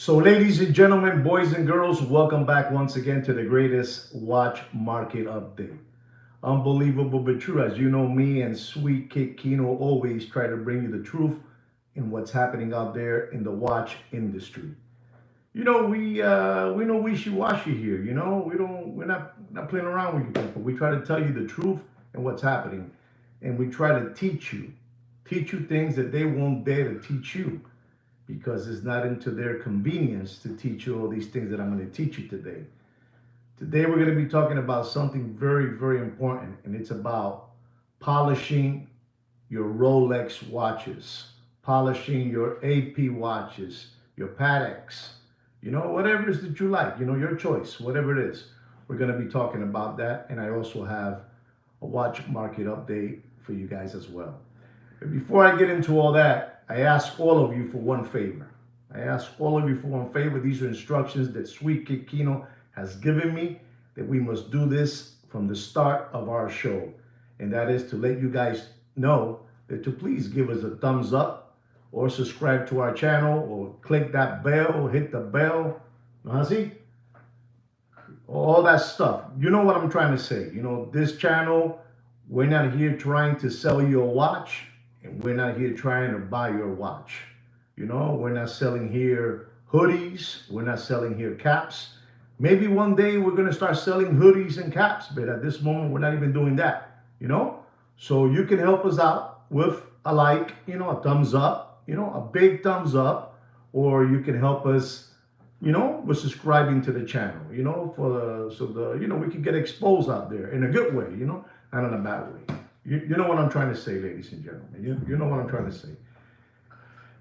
So, ladies and gentlemen, boys and girls, welcome back once again to the greatest watch market update. Unbelievable but true. As you know, me and Sweet Kid Kino always try to bring you the truth in what's happening out there in the watch industry. We know wishy-washy here. We're not playing around with you people. We try to tell you the truth and what's happening, and we try to teach you things that they won't dare to teach you because it's not into their convenience to teach you all these things that I'm going to teach you today. Today, we're going to be talking about something very, very important, and it's about polishing your Rolex watches, polishing your AP watches, your Pateks, whatever it is that you like, your choice, whatever it is. We're going to be talking about that, and I also have a watch market update for you guys as well. But before I get into all that, I ask all of you for one favor. These are instructions that Sweet Kid Kino has given me that we must do this from the start of our show. And that is to let you guys know that to please give us a thumbs up or subscribe to our channel or click that bell, hit the bell. See? All that stuff. You know what I'm trying to say. This channel, we're not here trying to sell you a watch. And we're not here trying to buy your watch. We're not selling here hoodies. We're not selling here caps. Maybe one day we're going to start selling hoodies and caps, but at this moment, we're not even doing that, So you can help us out with a like, a thumbs up, a big thumbs up, or you can help us, with subscribing to the channel, we can get exposed out there in a good way, not in a bad way. You know what I'm trying to say, ladies and gentlemen. You know what I'm trying to say.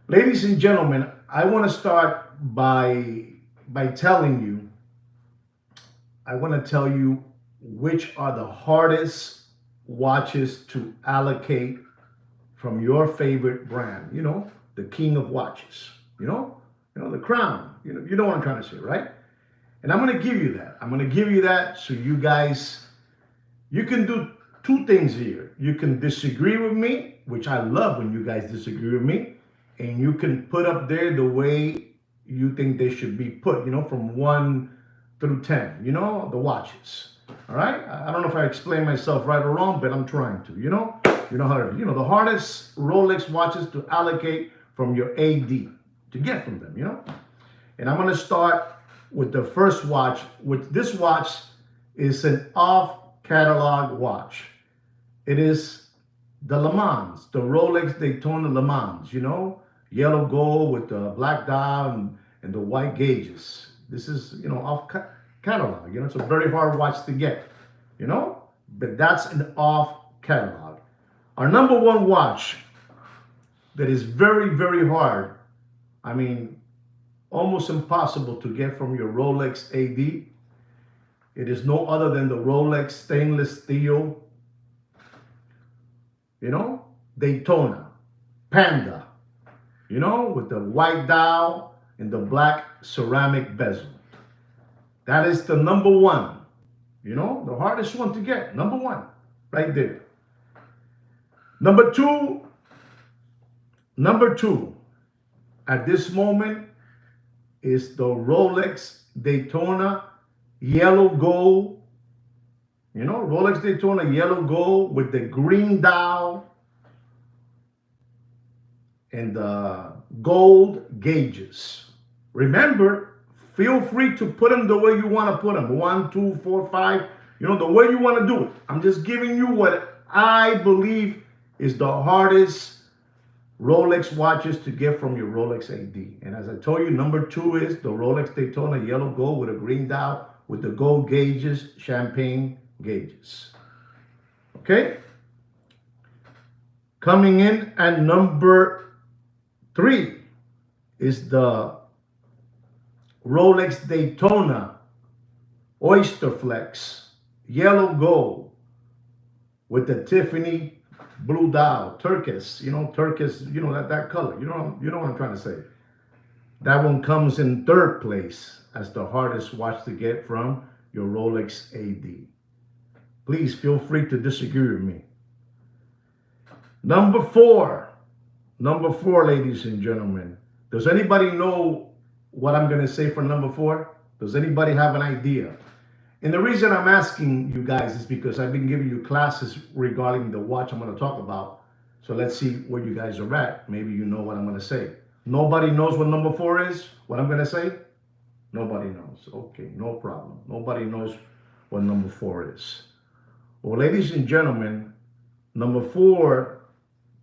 Ladies and gentlemen, I want to start by telling you, which are the hardest watches to allocate from your favorite brand, the king of watches, the crown, you know what I'm trying to say, right? And I'm going to give you that. I'm going to give you that so you guys, you can do two things here. You can disagree with me, which I love when you guys disagree with me, and you can put up there the way you think they should be put, from 1 through 10, the watches. All right? I don't know if I explain myself right or wrong, but I'm trying to, You know how to, the hardest Rolex watches to allocate from your AD, to get from them, And I'm going to start with the first watch, which this watch is an off-catalog watch. It is the Le Mans, the Rolex Daytona Le Mans, yellow gold with the black dial and the white gauges. This is, off catalog. It's a very hard watch to get, but that's an off catalog. Our number one watch that is very, very hard, almost impossible to get from your Rolex AD. It is no other than the Rolex stainless steel, Daytona, Panda, with the white dial and the black ceramic bezel. That is the number one, the hardest one to get. Number one, right there. Number two, at this moment is the Rolex Daytona yellow gold. Rolex Daytona yellow gold with the green dial and the gold gauges. Remember, feel free to put them the way you want to put them. 1, 2, 4, 5, the way you want to do it. I'm just giving you what I believe is the hardest Rolex watches to get from your Rolex AD. And as I told you, number 2 is the Rolex Daytona yellow gold with a green dial with the gold gauges, champagne gauges. Okay? Coming in at number 3 is the Rolex Daytona Oyster Flex yellow gold with the Tiffany blue dial, turquoise, turquoise, that color. You know what I'm trying to say. That one comes in 3rd place as the hardest watch to get from your Rolex AD. Please feel free to disagree with me. Number four, ladies and gentlemen. Does anybody know what I'm going to say for number 4? Does anybody have an idea? And the reason I'm asking you guys is because I've been giving you classes regarding the watch I'm going to talk about. So let's see where you guys are at. Maybe you know what I'm going to say. Nobody knows what number 4 is? What I'm going to say? Nobody knows. Okay, no problem. Nobody knows what number 4 is. Well, ladies and gentlemen, number 4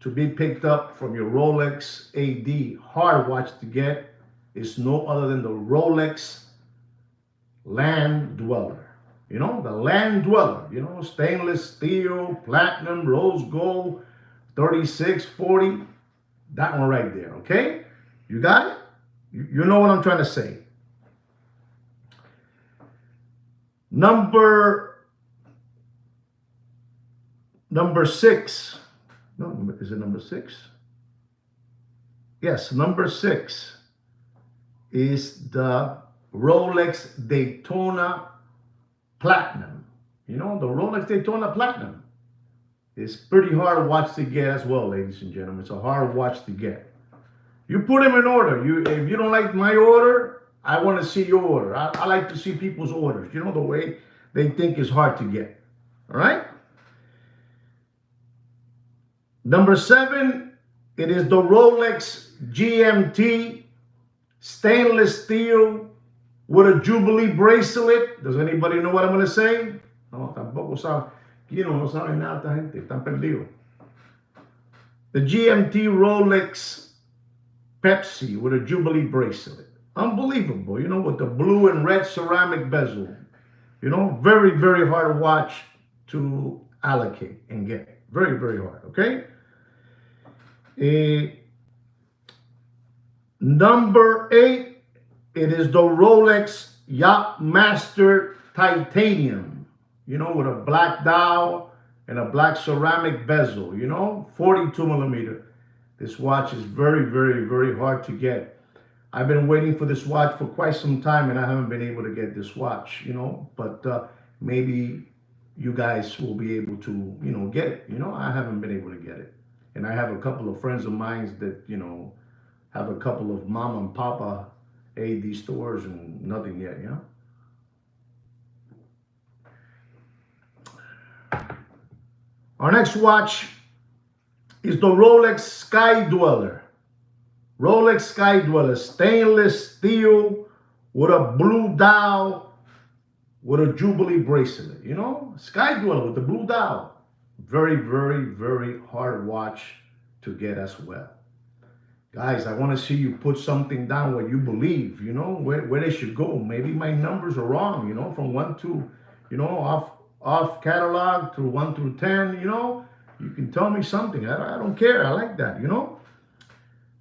to be picked up from your Rolex AD hard watch to get is no other than the Rolex Land Dweller. You know, the Land Dweller, you know, stainless steel, platinum, rose gold, 36, 40, that one right there, okay? You got it? You know what I'm trying to say. Number 6. No, is it number 6? Yes, number 6 is the Rolex Daytona Platinum. You know, the Rolex Daytona Platinum. It's pretty hard watch to get as well, ladies and gentlemen. It's a hard watch to get. You put them in order. If you don't like my order, I want to see your order. I like to see people's orders. You know, the way they think is hard to get. All right? Number 7, it is the Rolex GMT stainless steel with a Jubilee bracelet. Does anybody know what I'm going to say? No, tampoco sabe. No saben nada esta gente. Están perdidos. The GMT Rolex Pepsi with a Jubilee bracelet. Unbelievable. You know, with the blue and red ceramic bezel. You know, very, very hard watch to allocate and get. Very, very hard. Okay? Number 8, it is the Rolex Yacht Master Titanium, you know, with a black dial and a black ceramic bezel, you know, 42 millimeter. This watch is very, very, very hard to get. I've been waiting for this watch for quite some time and I haven't been able to get this watch, you know, but maybe you guys will be able to, you know, get it. You know, I haven't been able to get it. And I have a couple of friends of mine that, you know, have a couple of mom and papa AD stores and nothing yet, you know. Our next watch is the Rolex Sky Dweller. Rolex Sky Dweller, stainless steel with a blue dial with a Jubilee bracelet, you know. Sky Dweller with the blue dial. Very, very, very hard watch to get as well. Guys, I want to see you put something down where you believe, you know, where they should go. Maybe my numbers are wrong, you know, from 1 to, you know, off catalog through 1 through 10, you know. You can tell me something. I don't care. I like that, you know.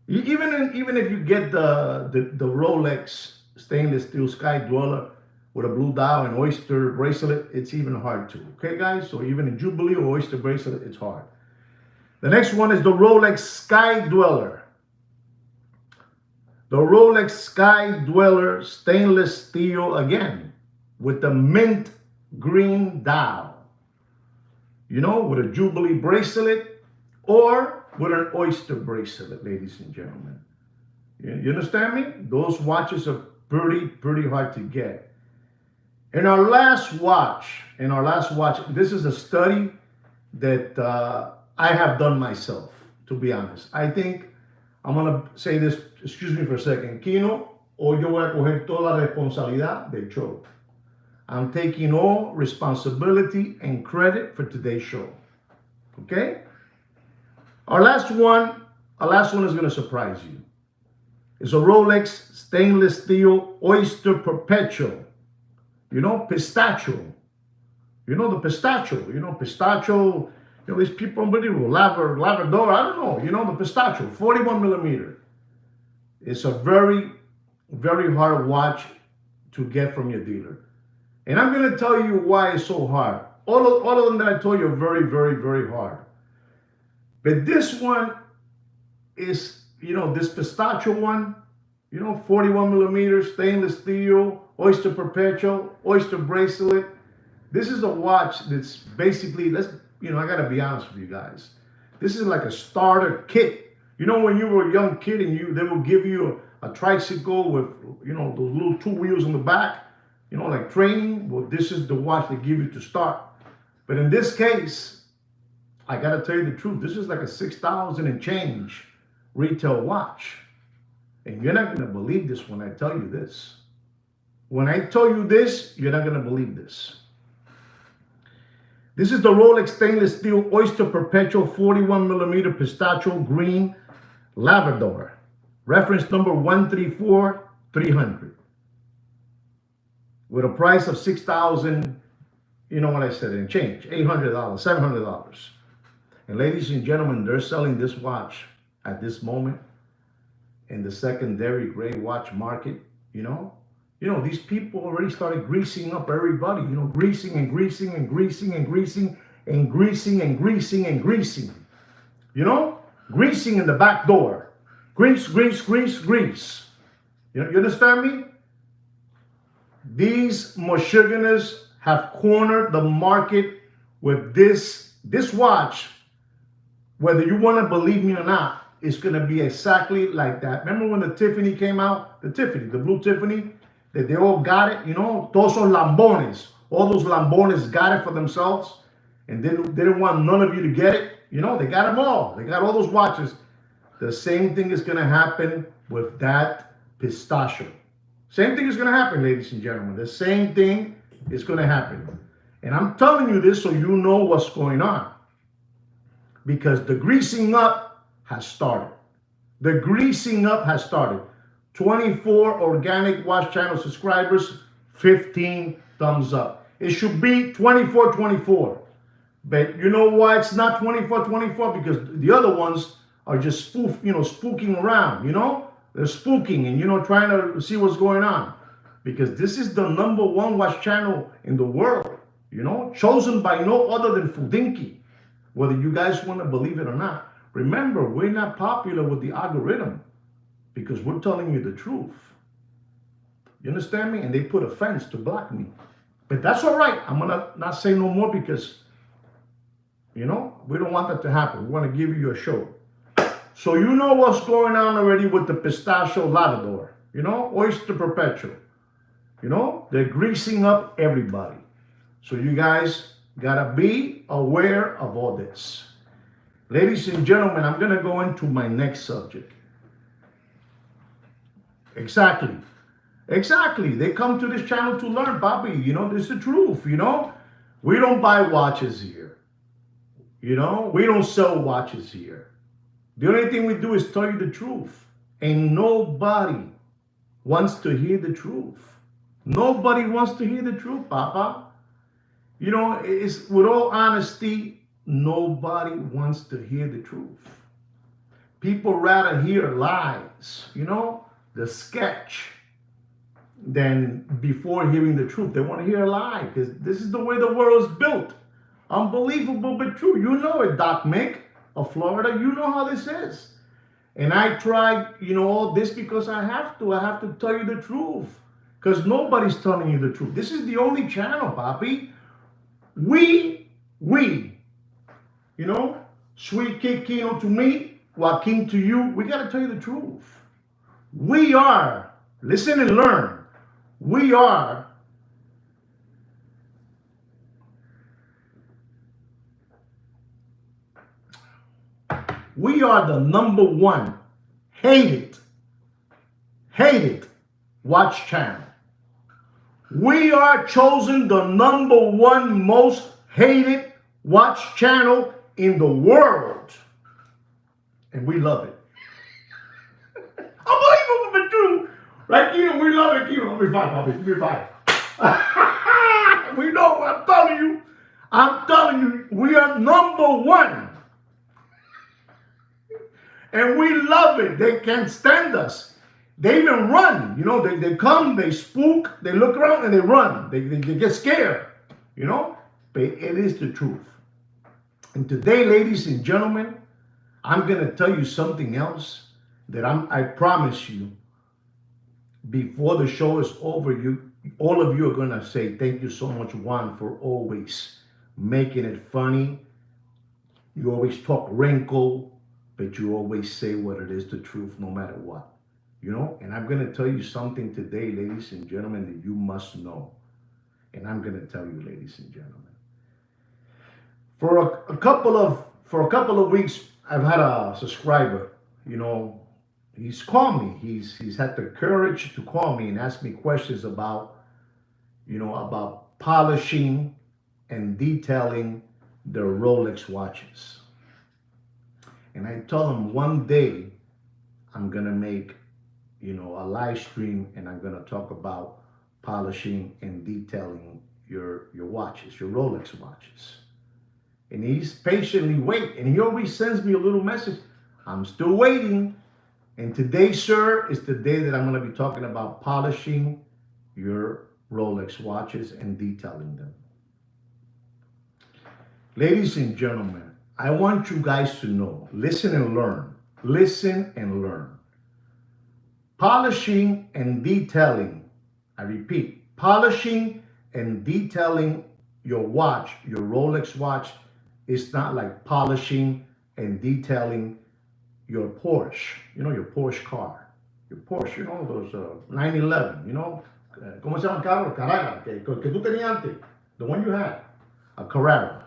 Even if you get the Rolex stainless steel Sky Dweller with a blue dial and oyster bracelet, it's even hard to. Okay, guys? So even a Jubilee or oyster bracelet, it's hard. The next one is the Rolex Sky Dweller. The Rolex Sky Dweller stainless steel again with the mint green dial. You know, with a Jubilee bracelet or with an oyster bracelet, ladies and gentlemen. You understand me? Those watches are pretty hard to get. In our last watch, this is a study that I have done myself, to be honest. I think I'm going to say this, excuse me for a second. Kino, hoy yo voy a coger toda la responsabilidad del show. I'm taking all responsibility and credit for today's show. Okay? Our last one is going to surprise you. It's a Rolex stainless steel Oyster Perpetual. You know, pistachio. You know, the pistachio. You know, pistachio. You know, these people, unbelievable. Labrador, I don't know. You know, the pistachio, 41 millimeter. It's a very, very hard watch to get from your dealer. And I'm going to tell you why it's so hard. All of them that I told you are very, very, very hard. But this one is, you know, this pistachio one, you know, 41 millimeter, stainless steel, Oyster Perpetual, Oyster bracelet. This is a watch that's basically, I got to be honest with you guys. This is like a starter kit You know, when you were a young kid and they will give you a tricycle with, those little two wheels on the back, like training. Well, this is the watch they give you to start. But in this case, I got to tell you the truth. This is like a 6,000 and change retail watch. And you're not going to believe this when I tell you this. When I tell you this, you're not going to believe this. This is the Rolex stainless steel Oyster Perpetual 41 millimeter pistachio green Labrador. Reference number 134300. With a price of $6,000, you know what I said, and change, $800, $700. And ladies and gentlemen, they're selling this watch at this moment in the secondary gray watch market, these people already started greasing up everybody, greasing and greasing and greasing and greasing and greasing and greasing and greasing, greasing in the back door. Grease, grease, grease, grease. You understand me? These Michiganers have cornered the market with this watch. Whether you want to believe me or not, it's going to be exactly like that. Remember when the Tiffany came out? The blue Tiffany? That they all got it, Todos son lambones. All those lambones got it for themselves. And they didn't want none of you to get it. They got them all. They got all those watches. The same thing is going to happen with that pistachio. Same thing is going to happen, ladies and gentlemen. The same thing is going to happen. And I'm telling you this so you know what's going on. Because the greasing up has started. The greasing up has started. 24 organic watch channel subscribers, 15 thumbs up. It should be 24. But you know why it's not 24? Because the other ones are just spooking around, They're spooking and, trying to see what's going on. Because this is the #1 watch channel in the world, chosen by no other than Fudinki. Whether you guys want to believe it or not. Remember, we're not popular with the algorithm. Because we're telling you the truth. You understand me? And they put a fence to block me. But that's all right. I'm going to not say no more because, we don't want that to happen. We want to give you a show. So you know what's going on already with the pistachio Labrador. Oyster Perpetual. They're greasing up everybody. So you guys got to be aware of all this. Ladies and gentlemen, I'm going to go into my next subject. Exactly. They come to this channel to learn, Bobby. This is the truth, We don't buy watches here. We don't sell watches here. The only thing we do is tell you the truth. And nobody wants to hear the truth. Nobody wants to hear the truth, Papa. It's with all honesty, nobody wants to hear the truth. People rather hear lies, the sketch, than before hearing the truth. They want to hear a lie because this is the way the world is built. Unbelievable but true. You know it, Doc Mick of Florida. You know how this is. And I tried, all this because I have to. I have to tell you the truth because nobody's telling you the truth. This is the only channel, Papi. We, Sweet Kikino to me, Joaquin to you. We got to tell you the truth. We are, listen and learn, we are the #1 hated watch channel. We are chosen the #1 most hated watch channel in the world. And we love it. Unbelievable but true. Right, Kino? We love it, Kino. Give me 5, Bobby. Give me 5. We know, I'm telling you, we are #1. And we love it. They can't stand us. They even run. They come, they spook, they look around and they run. They get scared. But it is the truth. And today, ladies and gentlemen, I'm going to tell you something else that I promise you, before the show is over, all of you are going to say, thank you so much, Juan, for always making it funny. You always talk wrinkle, but you always say what it is, the truth, no matter what. And I'm going to tell you something today, ladies and gentlemen, that you must know. And I'm going to tell you, ladies and gentlemen. For a couple of weeks, I've had a subscriber, you know, he's called me. He's had the courage to call me and ask me questions about polishing and detailing their Rolex watches. And I told him one day I'm gonna make, a live stream, and I'm gonna talk about polishing and detailing your watches, your Rolex watches. And he's patiently waiting, and he always sends me a little message. I'm still waiting. And today, sir, is the day that I'm gonna be talking about polishing your Rolex watches and detailing them. Ladies and gentlemen, I want you guys to know, listen and learn. Listen and learn. Polishing and detailing, I repeat, polishing and detailing your watch, your Rolex watch, is not like polishing and detailing your Porsche, your Porsche car. Your Porsche, those 911, ¿cómo se llama el carro? Carrera, que tú tenías antes, the one you had, a Carrera,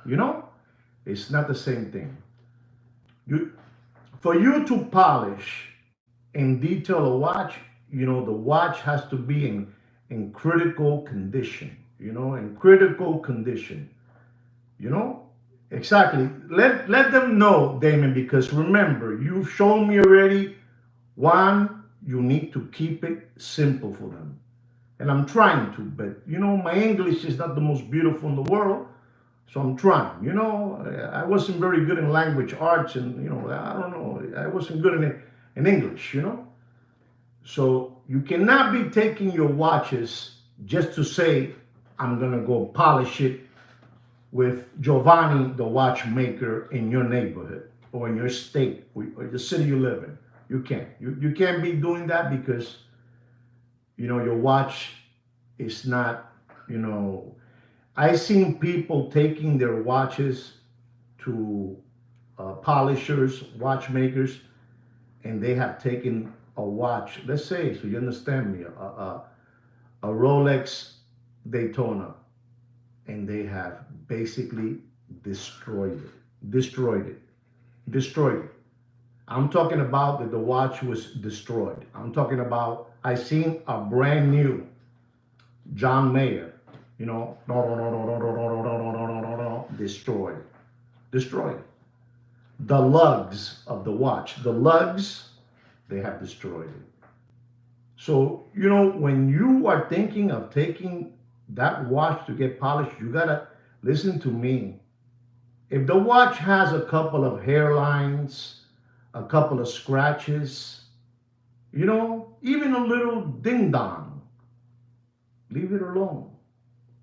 It's not the same thing. For you to polish and detail a watch, the watch has to be in critical condition, in critical condition, you know? Exactly. Let them know, Damon, because remember, you've shown me already, one, you need to keep it simple for them. And I'm trying to, but my English is not the most beautiful in the world. So I'm trying, I wasn't very good in language arts, and I don't know, I wasn't good in English, So you cannot be taking your watches just to say, I'm gonna go polish it with Giovanni, the watchmaker in your neighborhood or in your state or the city you live in. You can't. You can't be doing that because, your watch is not, I've seen people taking their watches to polishers, watchmakers, and they have taken a watch, let's say, so you understand me, a Rolex Daytona, and they have basically destroyed it. I'm talking about that the watch was destroyed. I'm talking about, I seen a brand new John Mayer, destroyed. Destroyed. The lugs of the watch, they have destroyed it. So, when you are thinking of taking that watch to get polished, you gotta listen to me. If the watch has a couple of hairlines, a couple of scratches, even a little ding dong, leave it alone,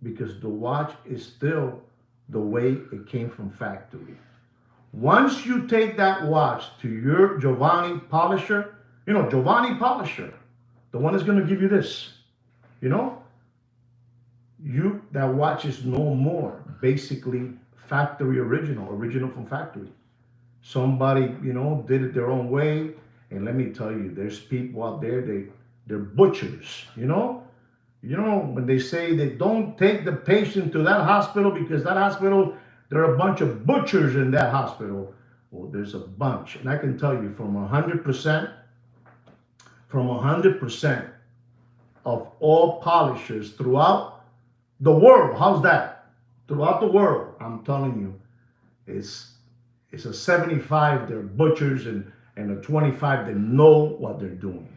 because the watch is still the way it came from factory. Once you take that watch to your Giovanni polisher, Giovanni polisher, the one that's going to give you this, that watch is no more basically factory original from factory. Somebody, did it their own way. And let me tell you, there's people out there, they're butchers, when they say they don't take the patient to that hospital because that hospital, there are a bunch of butchers in that hospital. Well, there's a bunch. And I can tell you from 100% of all polishers throughout the world, how's that? Throughout the world, I'm telling you, it's a 75, they're butchers, and a 25, they know what they're doing,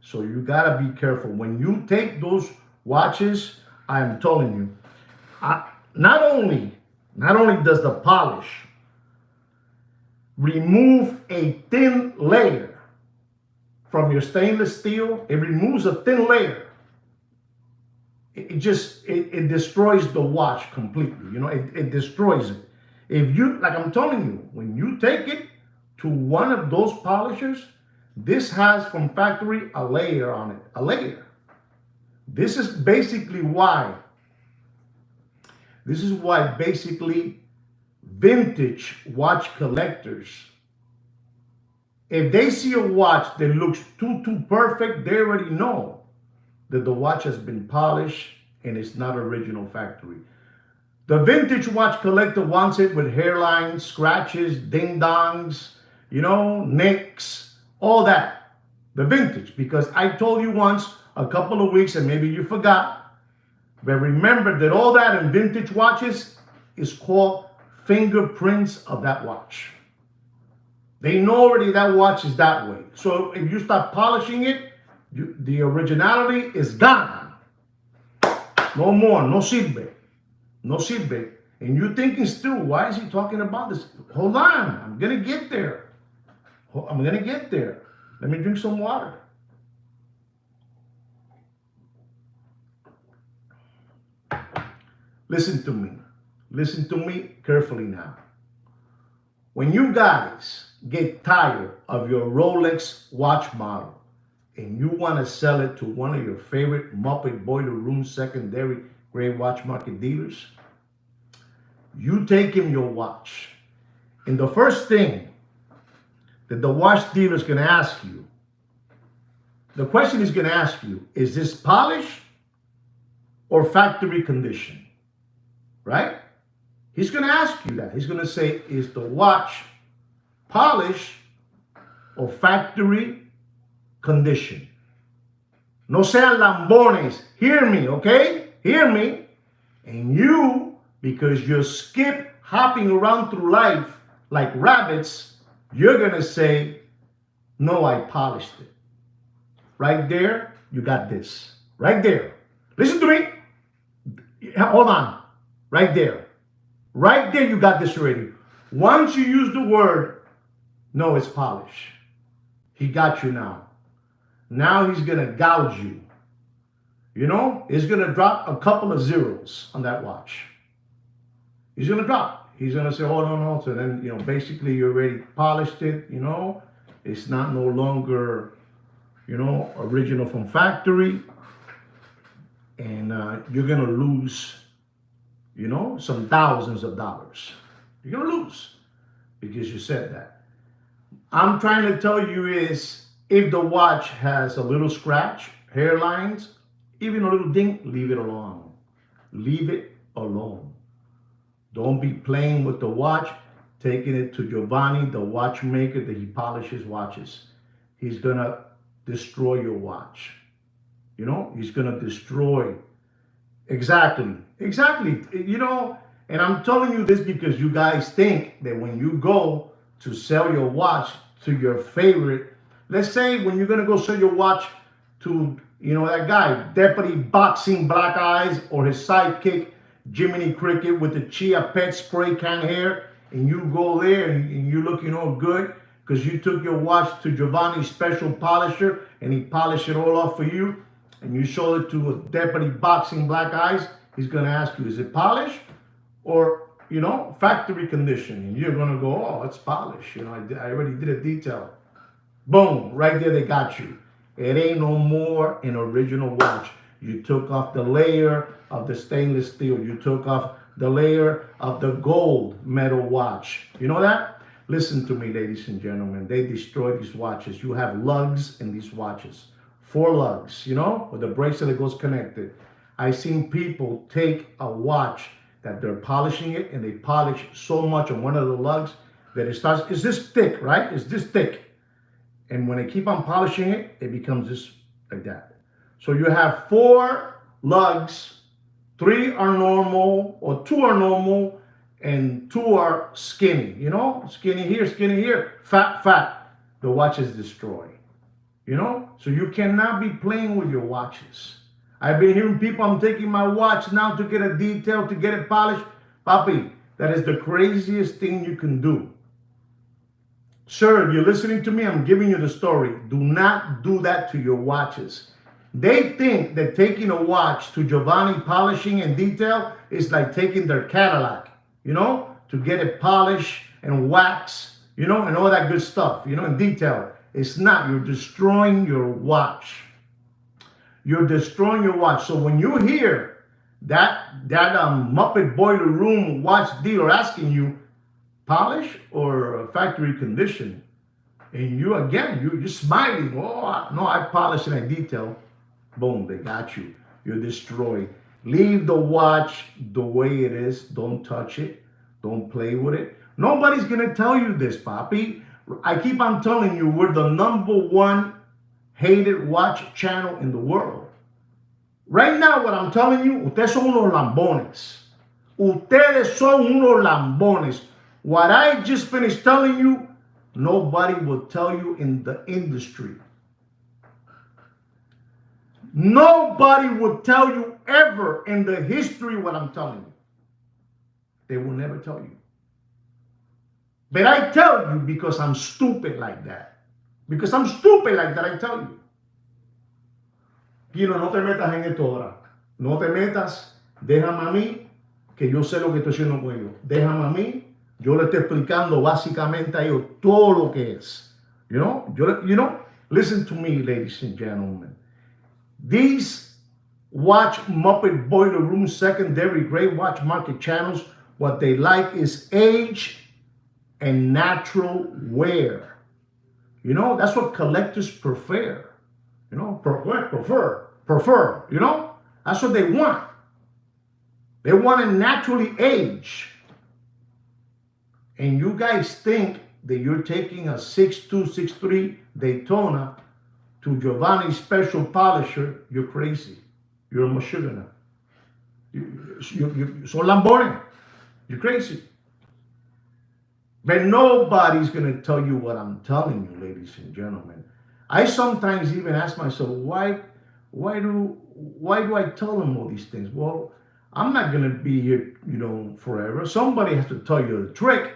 So you gotta be careful. When you take those watches, I'm telling you, not only does the polish remove a thin layer from your stainless steel, it removes a thin layer. It destroys the watch completely. It destroys it. If you, like I'm telling you, when you take it to one of those polishers, this has from factory a layer on it, a layer. This is why basically vintage watch collectors If they see a watch that looks too perfect, they already know that the watch has been polished and it's not original factory. The vintage watch collector wants it with hairlines, scratches, ding dongs, nicks, all that. The vintage, because I told you once a couple of weeks and maybe you forgot, but remember that all that in vintage watches is called fingerprints of that watch. They know already that watch is that way. So if you start polishing it, the originality is gone. No more, no sirve. No sirve. And you're thinking still, why is he talking about this? Hold on, I'm going to get there. I'm going to get there. Let me drink some water. Listen to me. Listen to me carefully now. When you guys get tired of your Rolex watch model and you want to sell it to one of your favorite Muppet Boiler Room secondary grade watch market dealers, you take him your watch. And the first thing that the watch dealer is going to ask you, the question he's going to ask you, is this polished or factory condition? Right? He's going to ask you that. He's going to say, is the watch polished or factory condition? No sean lambones. Hear me, okay? Hear me. And you, because you're skip hopping around through life like rabbits, you're going to say, no, I polished it. Right there, you got this. Right there. Listen to me. Hold on. Right there. Right there, you got this already. Once you use the word, no, it's polished. He got you now. Now he's going to gouge you. He's going to drop a couple of zeros on that watch. He's going to drop. He's going to say, hold on. So then, basically you already polished it, It's not no longer, original from factory. And you're going to lose, some thousands of dollars. You're going to lose because you said that. I'm trying to tell you is if the watch has a little scratch, hairlines, even a little ding, leave it alone. Leave it alone. Don't be playing with the watch, taking it to Giovanni, the watchmaker that he polishes watches. He's going to destroy your watch. He's going to destroy. Exactly. And I'm telling you this because you guys think that when you go to sell your watch to your favorite, let's say when you're going to go sell your watch to, that guy, Deputy Boxing Black Eyes, or his sidekick, Jiminy Cricket with the Chia Pet spray can hair, and you go there and you look, good because you took your watch to Giovanni's special polisher and he polished it all off for you, and you showed it to a Deputy Boxing Black Eyes, he's going to ask you, is it polished or, factory condition? And you're going to go, oh, it's polished. I already did a detail. Boom, right there they got you. It ain't no more an original watch. You took off the layer of the stainless steel. You took off the layer of the gold metal watch. You know that? Listen to me, ladies and gentlemen. They destroy these watches. You have lugs in these watches. 4 lugs, with the bracelet that goes connected. I've seen people take a watch that they're polishing it, and they polish so much on one of the lugs that it starts, it's this thick, right? It's this thick. And when they keep on polishing it, it becomes just like that. So you have 4 lugs, 3 are normal, or 2 are normal, and 2 are skinny, skinny here, fat. The watch is destroyed, So you cannot be playing with your watches. I've been hearing people, I'm taking my watch now to get a detail, to get it polished. Papi, that is the craziest thing you can do. Sir, if you're listening to me, I'm giving you the story. Do not do that to your watches. They think that taking a watch to Giovanni polishing and detail is like taking their Cadillac, to get it polished and wax, and all that good stuff, in detail. It's not. You're destroying your watch. You're destroying your watch. So when you hear that Muppet Boiler Room watch dealer asking you, polish or factory condition, And you again, you're smiling. Oh no, I polish and I detail. Boom, they got you. You're destroyed. Leave the watch the way it is. Don't touch it. Don't play with it. Nobody's gonna tell you this, Papi. I keep on telling you, we're the #1 hated watch channel in the world. Right now, what I'm telling you, ustedes son unos lambones. Ustedes son unos lambones. What I just finished telling you, nobody will tell you in the industry. Nobody would tell you ever in the history what I'm telling you. They will never tell you. But I tell you because I'm stupid like that. Because I'm stupid like that, I tell you. Kino, no te metas en esto ahora. No te metas. Déjame a mí, que yo sé lo que estoy haciendo con ellos. Déjame a mí. Yo le estoy explicando básicamente a ellos todo lo que es. You know, listen to me, ladies and gentlemen. These watch Muppet Boiler Room secondary gray watch market channels, what they like is age and natural wear. You know, that's what collectors prefer. You know, prefer, you know? That's what they want. They want to naturally age. And you guys think that you're taking a 6'2", 6'3" Daytona to Giovanni's special polisher, you're crazy. You're a mashugana. You're so Lamborghini. You're crazy. But nobody's going to tell you what I'm telling you, ladies and gentlemen. I sometimes even ask myself, why do I tell them all these things? Well, I'm not going to be here, forever. Somebody has to tell you the trick.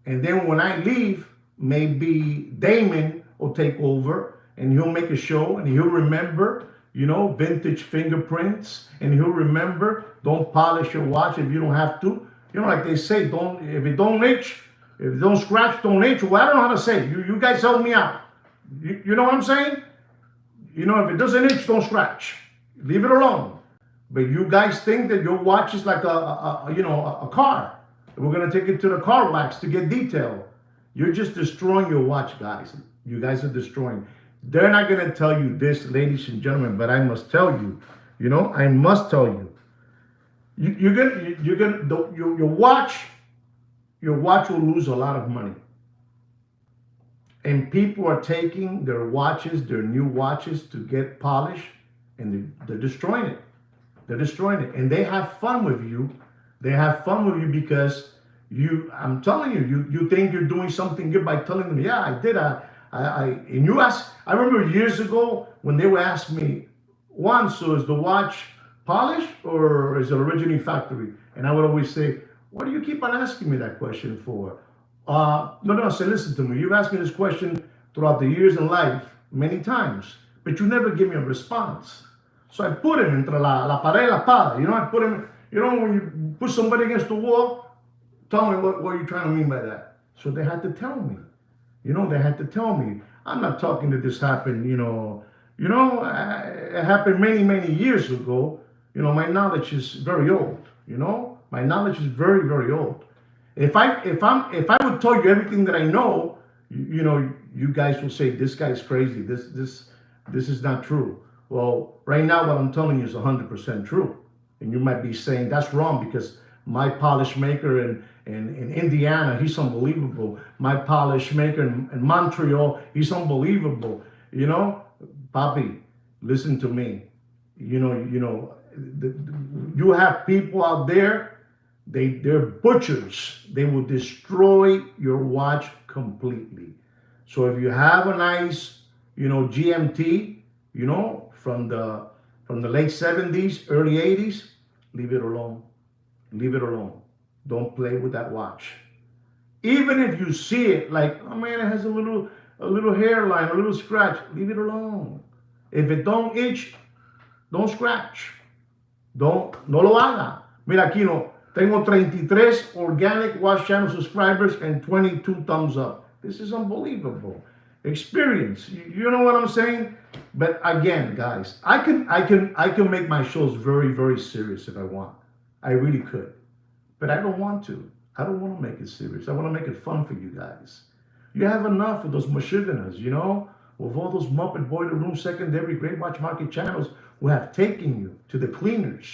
And then when I leave, maybe Damon will take over and he'll make a show and he'll remember, vintage fingerprints, and he'll remember, don't polish your watch if you don't have to. Like they say, if it don't itch, if it don't scratch, don't itch. Well, I don't know how to say it. You guys help me out. You know what I'm saying? If it doesn't itch, don't scratch. Leave it alone. But you guys think that your watch is like a car. We're going to take it to the car wax to get detailed. You're just destroying your watch, guys. You guys are destroying. They're not going to tell you this, ladies and gentlemen, but I must tell you. I must tell you. Your watch will lose a lot of money. And people are taking their new watches to get polished, and they're destroying it. They're destroying it. And they have fun with you. They have fun with you because I'm telling you, you think you're doing something good by telling them, yeah, I did. And you ask, I remember years ago when they would ask me, Juan, so is the watch polished or is it originally factory? And I would always say, what do you keep on asking me that question for? No, say, listen to me. You've asked me this question throughout the years in life many times, but you never give me a response. So I put him entre la pared y la espada. I put him, when you put somebody against the wall, tell me what you're trying to mean by that. So they had to tell me. They had to tell me. I'm not talking that this happened, it happened many, many years ago. My knowledge is very old, My knowledge is very, very old. If I would tell you everything that I know, you guys will say this guy's crazy. This is not true. Well, right now what I'm telling you is 100% true. And you might be saying that's wrong because my polish maker in Indiana, he's unbelievable. My polish maker in Montreal, he's unbelievable. Papi, listen to me. You have people out there, they're butchers. They will destroy your watch completely. So if you have a nice, GMT, from the late 70s, early 80s, leave it alone. Leave it alone. Don't play with that watch. Even if you see it like, oh man, it has a little hairline, a little scratch, leave it alone. If it don't itch, don't scratch. No lo haga. Mira aquí, tengo 33 organic watch channel subscribers and 22 thumbs up. This is unbelievable. Experience. You know what I'm saying? But again, guys, I can make my shows very, very serious if I want. I really could. But I don't want to. I don't want to make it serious. I want to make it fun for you guys. You have enough of those Michiganers, with all those Muppet Boiler Room secondary great watch market channels who have taken you to the cleaners.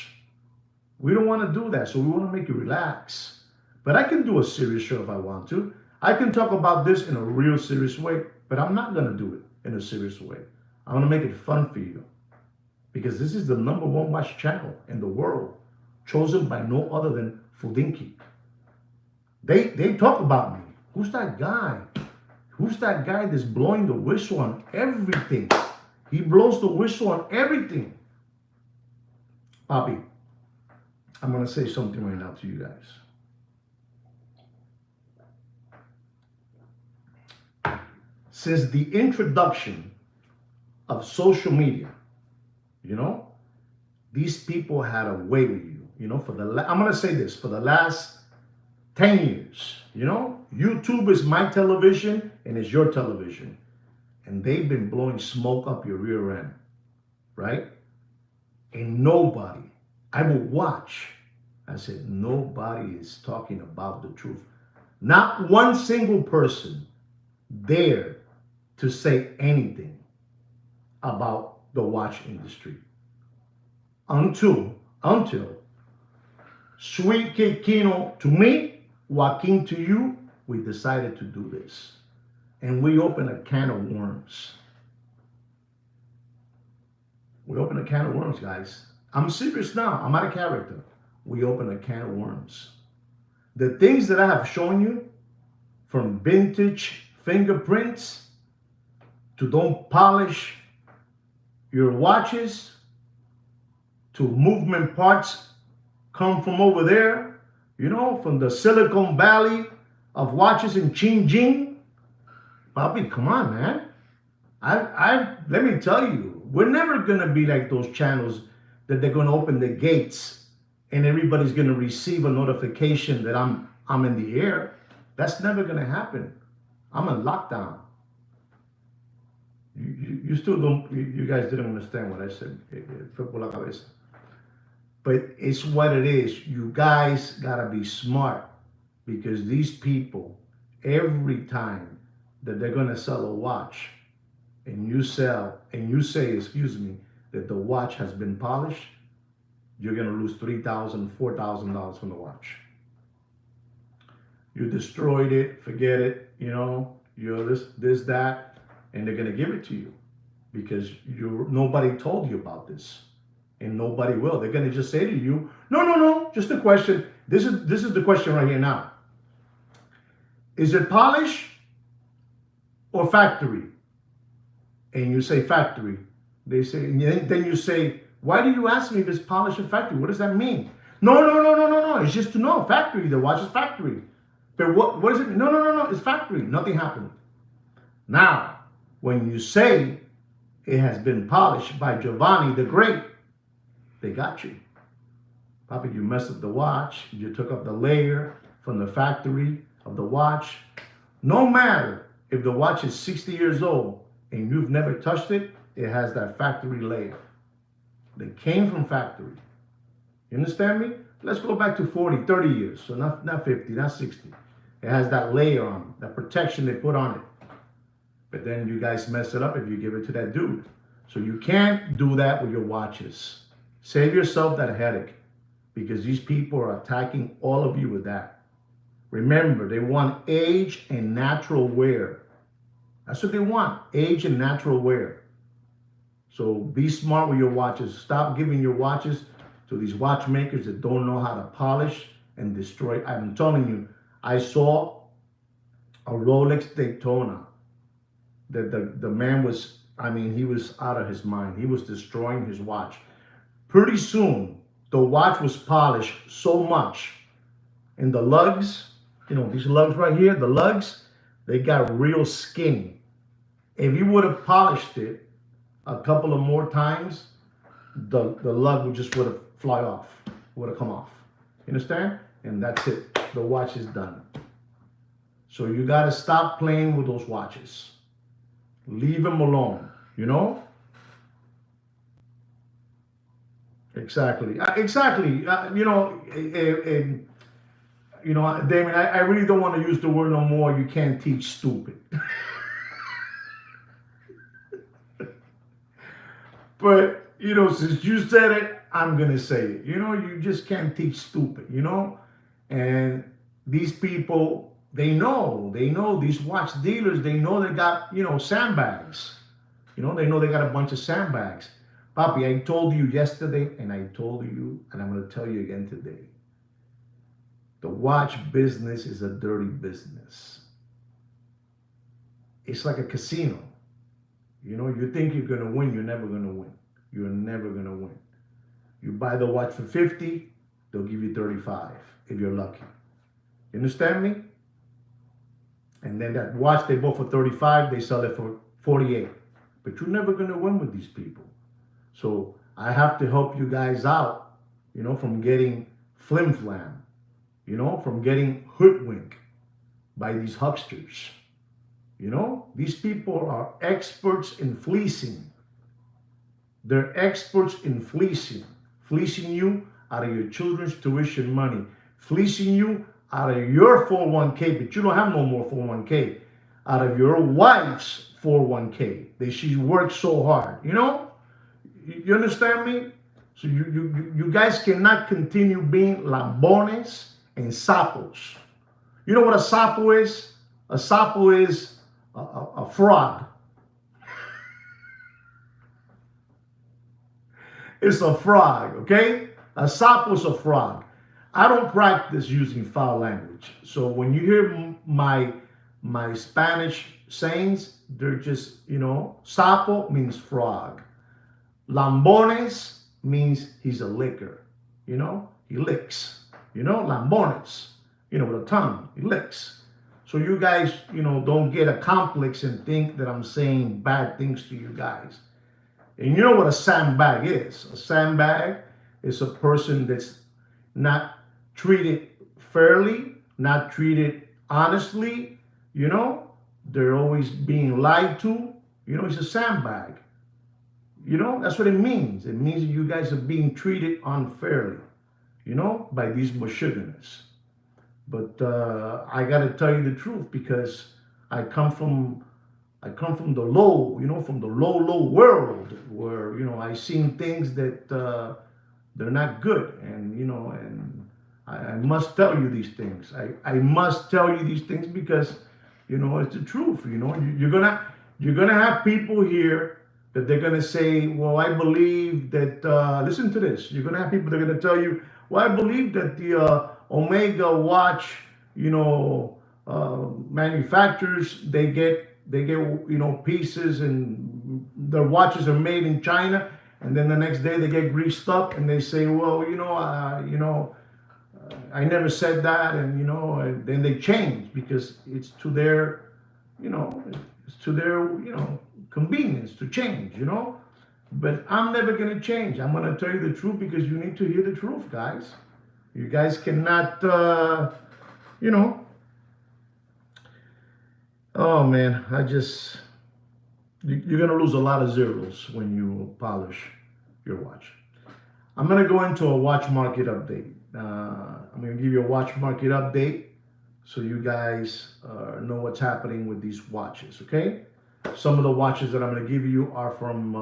We don't want to do that, so we want to make you relax. But I can do a serious show if I want to. I can talk about this in a real serious way, but I'm not going to do it in a serious way. I want to make it fun for you because this is the #1 watch channel in the world, chosen by no other than Fudinki. They talk about me. Who's that guy? Who's that guy that's blowing the whistle on everything? He blows the whistle on everything. Bobby, I'm going to say something right now to you guys. Since the introduction of social media, these people had a way with you. I'm going to say this, for the last 10 years, YouTube is my television and it's your television. And they've been blowing smoke up your rear end, right? And nobody, I will watch. I said, nobody is talking about the truth. Not one single person dared to say anything about the watch industry. Until Sweet Kid Kino to me, Joaquin to you, we decided to do this. And we opened a can of worms. We opened a can of worms, guys. I'm serious now. I'm out of character. We opened a can of worms. The things that I have shown you, from vintage fingerprints to don't polish your watches, to movement parts come from over there, from the Silicon Valley of watches in Xinjiang. Bobby, come on, man. Let me tell you, we're never gonna be like those channels that they're gonna open the gates and everybody's gonna receive a notification that I'm in the air. That's never gonna happen. I'm in lockdown. You still don't. You guys didn't understand what I said. But it's what it is. You guys gotta be smart, because these people, every time that they're gonna sell a watch, and you say, excuse me, that the watch has been polished, you're gonna lose $3,000, $4,000 from the watch. You destroyed it, forget it, you're this, that, and they're gonna give it to you because nobody told you about this, and nobody will. They're gonna just say to you, no, just a question. This is the question right here now. Is it polish or factory? And you say factory. They say, and then you say, why do you ask me if it's polish or factory? What does that mean? No. It's just to know, factory. The watch is factory. But what does it mean? No. It's factory. Nothing happened. Now, when you say it has been polished by Giovanni the Great, they got you. Papa, you messed up the watch. You took up the layer from the factory of the watch. No matter if the watch is 60 years old and you've never touched it, it has that factory layer. They came from factory. You understand me? Let's go back to 40, 30 years. So not 50, not 60. It has that layer on it, that protection they put on it. But then you guys mess it up if you give it to that dude. So you can't do that with your watches. Save yourself that headache, because these people are attacking all of you with that. Remember, they want age and natural wear. That's what they want, age and natural wear. So be smart with your watches. Stop giving your watches to these watchmakers that don't know how to polish and destroy. I'm telling you, I saw a Rolex Daytona that the man was, he was out of his mind. He was destroying his watch. Pretty soon, the watch was polished so much, and the lugs, these lugs right here, the lugs, they got real skinny. If you would have polished it a couple of more times, the lug would have fly off, would have come off. You understand? And that's it. The watch is done. So you got to stop playing with those watches. Leave them alone, Exactly. you know, Damon, I really don't want to use the word no more. You can't teach stupid. But, you know, since you said it, I'm going to say it. You know, you just can't teach stupid, you know? And these people, they know these watch dealers, they know they got, you know, sandbags. You know, they know they got a bunch of sandbags. Papi, I told you yesterday, and I told you, and I'm going to tell you again today. The watch business is a dirty business. It's like a casino. You know, you think you're going to win, you're never going to win. You're never going to win. You buy the watch for 50, they'll give you 35 if you're lucky. You understand me? And then that watch they bought for 35, they sell it for 48. But you're never going to win with these people. So I have to help you guys out, you know, from getting flim-flam, you know, from getting hoodwinked by these hucksters. You know, these people are experts in fleecing. They're experts in fleecing. Fleecing you out of your children's tuition money. Fleecing you out of your 401k, but you don't have no more 401k. Out of your wife's 401k. She worked so hard, you know? You understand me? So you guys cannot continue being lambones and sapos. You know what a sapo is? A sapo is a frog. It's a frog, okay? A sapo is a frog. I don't practice using foul language. So when you hear my Spanish sayings, they're just, you know, sapo means frog. Lambones means he's a licker. You know, he licks. You know, lambones, you know, with a tongue, he licks. So you guys, you know, don't get a complex and think that I'm saying bad things to you guys. And you know what a sandbag is? A sandbag is a person that's not treated fairly, not treated honestly, you know? They're always being lied to. You know, it's a sandbag. You know, that's what it means. It means that you guys are being treated unfairly, you know, by these Michiganers. But I got to tell you the truth because I come from the low, you know, from the low world where, you know, I seen things that they're not good. And, you know, and I must tell you these things. I must tell you these things because, you know, it's the truth. You know, you're gonna have people here that they're gonna say, well, I believe that. Listen to this. You're gonna have people that are gonna tell you, well, I believe that the Omega watch, you know, manufacturers they get you know pieces and their watches are made in China, and then the next day they get greased up and they say, well, you know, I never said that, and you know, and then they change because it's to their, you know, it's to their, you know, convenience to change, you know. But I'm never gonna change. I'm gonna tell you the truth because you need to hear the truth, guys. You guys cannot, you know. Oh man, you're gonna lose a lot of zeros when you polish your watch. I'm gonna go into a watch market update. I'm gonna give you a watch market update so you guys know what's happening with these watches, okay? Some of the watches that I'm gonna give you are from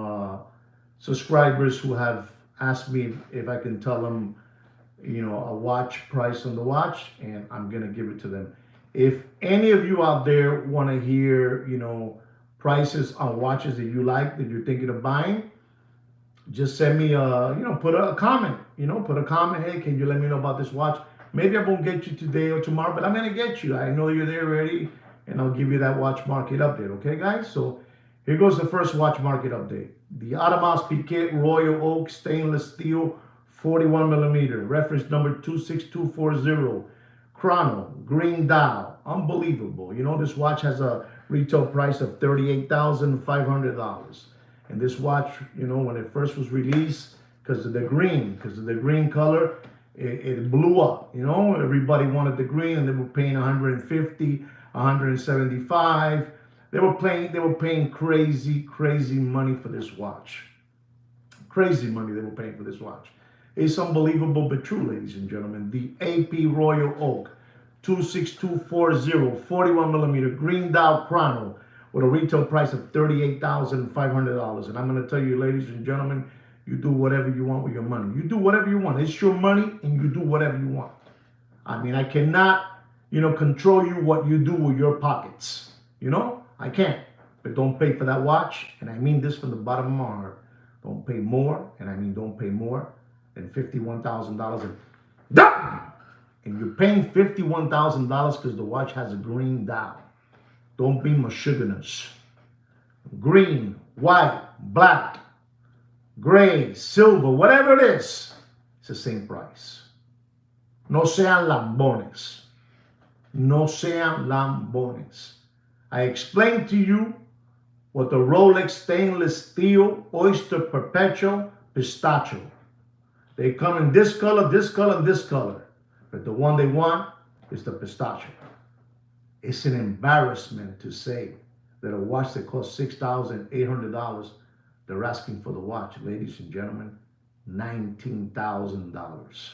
subscribers who have asked me if I can tell them, you know, a watch price on the watch, and I'm gonna give it to them. If any of you out there want to hear, you know, prices on watches that you like, that you're thinking of buying, just send me you know, put a comment, you know, put a comment. Hey, can you let me know about this watch? Maybe I won't get you today or tomorrow, but I'm going to get you. I know you're there already, and I'll give you that watch market update. Okay, guys? So here goes the first watch market update. The Audemars Piguet Royal Oak Stainless Steel 41 millimeter, reference number 26240. Chrono, green dial, unbelievable. You know, this watch has a retail price of $38,500. And this watch, you know, when it first was released, because of the green color, it blew up. You know, everybody wanted the green, and they were paying 150, 175. They were paying crazy money for this watch. Crazy money they were paying for this watch. It's unbelievable but true, ladies and gentlemen. The AP Royal Oak. 26240, 41 millimeter green dial chrono with a retail price of $38,500. And I'm going to tell you, ladies and gentlemen, you do whatever you want with your money. You do whatever you want. It's your money, and you do whatever you want. I mean, I cannot, control you what you do with your pockets. I can't. But don't pay for that watch, and I mean this from the bottom of my heart. Don't pay more, and I mean don't pay more than $51,000. And you're paying $51,000 because the watch has a green dial. Don't be misogynist. Green, white, black, gray, silver, whatever it is, it's the same price. No sean lambones. No sean lambones. I explained to you what the Rolex stainless steel oyster perpetual pistachio. They come in this color, this color, and this color. But the one they want is the pistachio. It's an embarrassment to say that a watch that costs $6,800, they're asking for the watch, ladies and gentlemen, $19,000.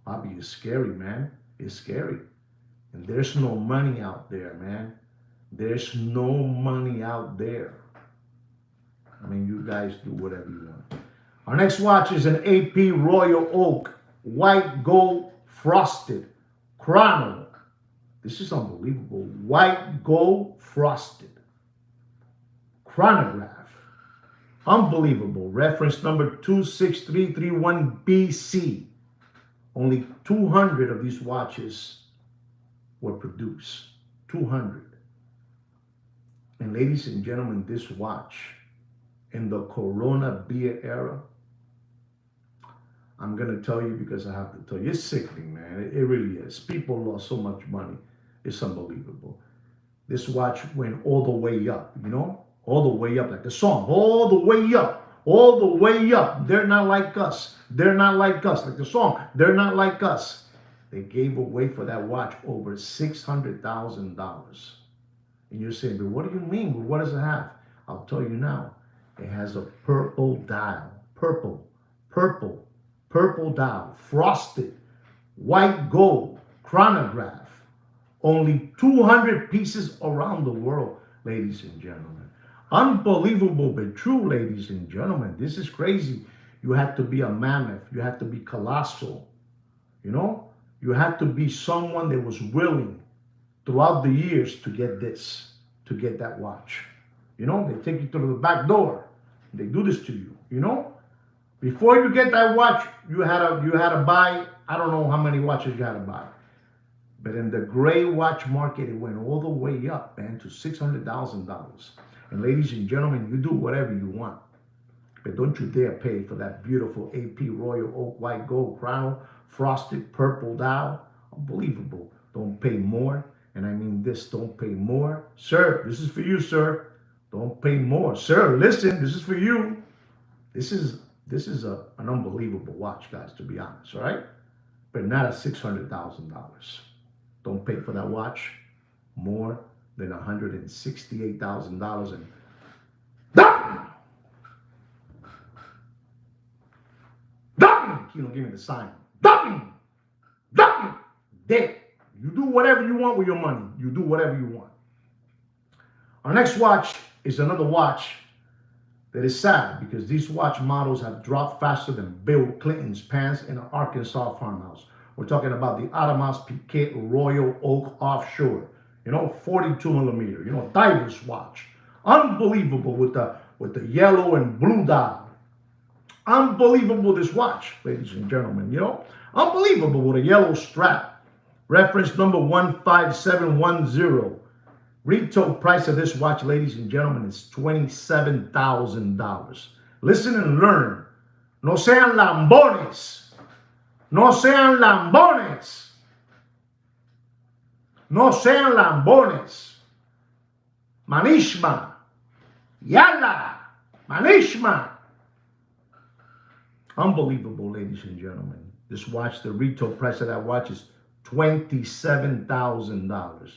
Bobby, it's scary, man. It's scary. And there's no money out there, man. There's no money out there. I mean, you guys do whatever you want. Our next watch is an AP Royal Oak white gold frosted chrono. This is unbelievable. White gold frosted chronograph. Unbelievable. Reference number 26331BC. Only 200 of these watches were produced. 200. And ladies and gentlemen, this watch in the Corona beer era, I'm going to tell you because I have to tell you, it's sickening, man. It really is. People lost so much money. It's unbelievable. This watch went all the way up, all the way up, like the song, all the way up, all the way up. They're not like us. They're not like us, like the song. They're not like us. They gave away for that watch over $600,000. And you're saying, but what do you mean? Well, what does it have? I'll tell you now. It has a purple dial. Purple dial. Frosted. White gold. Chronograph. Only 200 pieces around the world, ladies and gentlemen. Unbelievable but true, ladies and gentlemen. This is crazy. You had to be a mammoth. You had to be colossal. You had to be someone that was willing throughout the years to get this, to get that watch. They take you through the back door. They do this to you, Before you get that watch, you had to buy, I don't know how many watches you had to buy. But in the gray watch market, it went all the way up, man, to $600,000. And ladies and gentlemen, you do whatever you want. But don't you dare pay for that beautiful AP Royal Oak White Gold Chrono, frosted purple dial. Unbelievable. Don't pay more. And I mean this, don't pay more. Sir, this is for you, sir. Don't pay more. Sir, listen, this is for you. This is an unbelievable watch, guys, to be honest, all right? But not at $600,000. Don't pay for that watch more than $168,000. And give me the sign. There. You do whatever you want with your money. You do whatever you want. Our next watch is another watch that is sad because these watch models have dropped faster than Bill Clinton's pants in an Arkansas farmhouse. We're talking about the Audemars Piguet Royal Oak Offshore, 42 millimeter, diver's watch. Unbelievable with the yellow and blue dial. Unbelievable this watch, ladies and gentlemen, Unbelievable with a yellow strap. Reference number 15710. Retail price of this watch, ladies and gentlemen, is $27,000. Listen and learn. No sean lambones. No sean lambones. No sean lambones. Manishma. Yalla. Manishma. Unbelievable, ladies and gentlemen. This watch, the retail price of that watch is $27,000.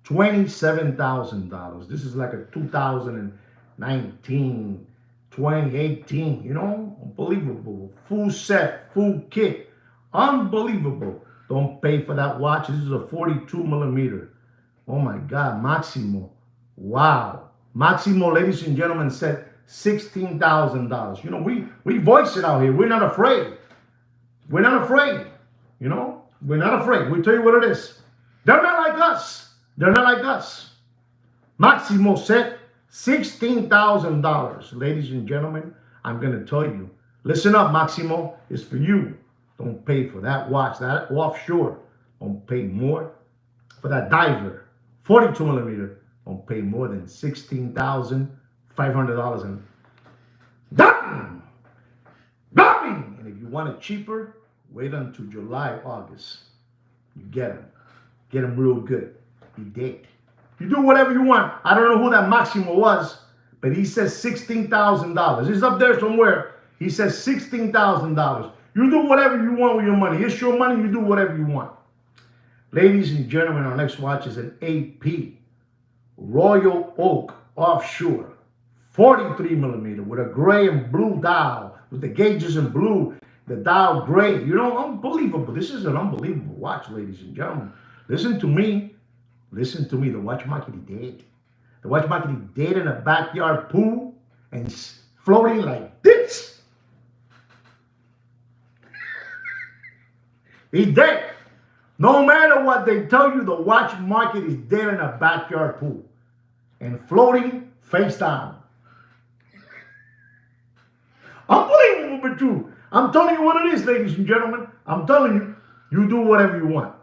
$27,000. This is like a 2019, 2018, Unbelievable. Full set, full kit. Unbelievable. Don't pay for that watch. This is a 42 millimeter. Oh my God, Maximo. Wow. Maximo, ladies and gentlemen, said $16,000. You know, we voice it out here. We're not afraid. We're not afraid. You know, we're not afraid. We tell you what it is. They're not like us. They're not like us. Maximo said $16,000. Ladies and gentlemen, I'm going to tell you. Listen up, Maximo. It's for you. Don't pay for that watch, that offshore. Don't pay more for that diver. 42 millimeter. Don't pay more than $16,500. And done! Done! And if you want it cheaper, wait until July, August. You get them. Get them real good. You date. You do whatever you want. I don't know who that Maximo was, but he says $16,000. It's up there somewhere. He says $16,000. You do whatever you want with your money. It's your money. You do whatever you want. Ladies and gentlemen, our next watch is an AP Royal Oak Offshore 43 millimeter with a gray and blue dial, with the gauges in blue, the dial gray. You know, unbelievable. This is an unbelievable watch, ladies and gentlemen. Listen to me. Listen to me. The watch market he did. The watch market he did in a backyard pool and floating like this. He's dead. No matter what they tell you, the watch market is dead in a backyard pool and floating face down. Unbelievable, but true. I'm telling you what it is, ladies and gentlemen. I'm telling you, you do whatever you want.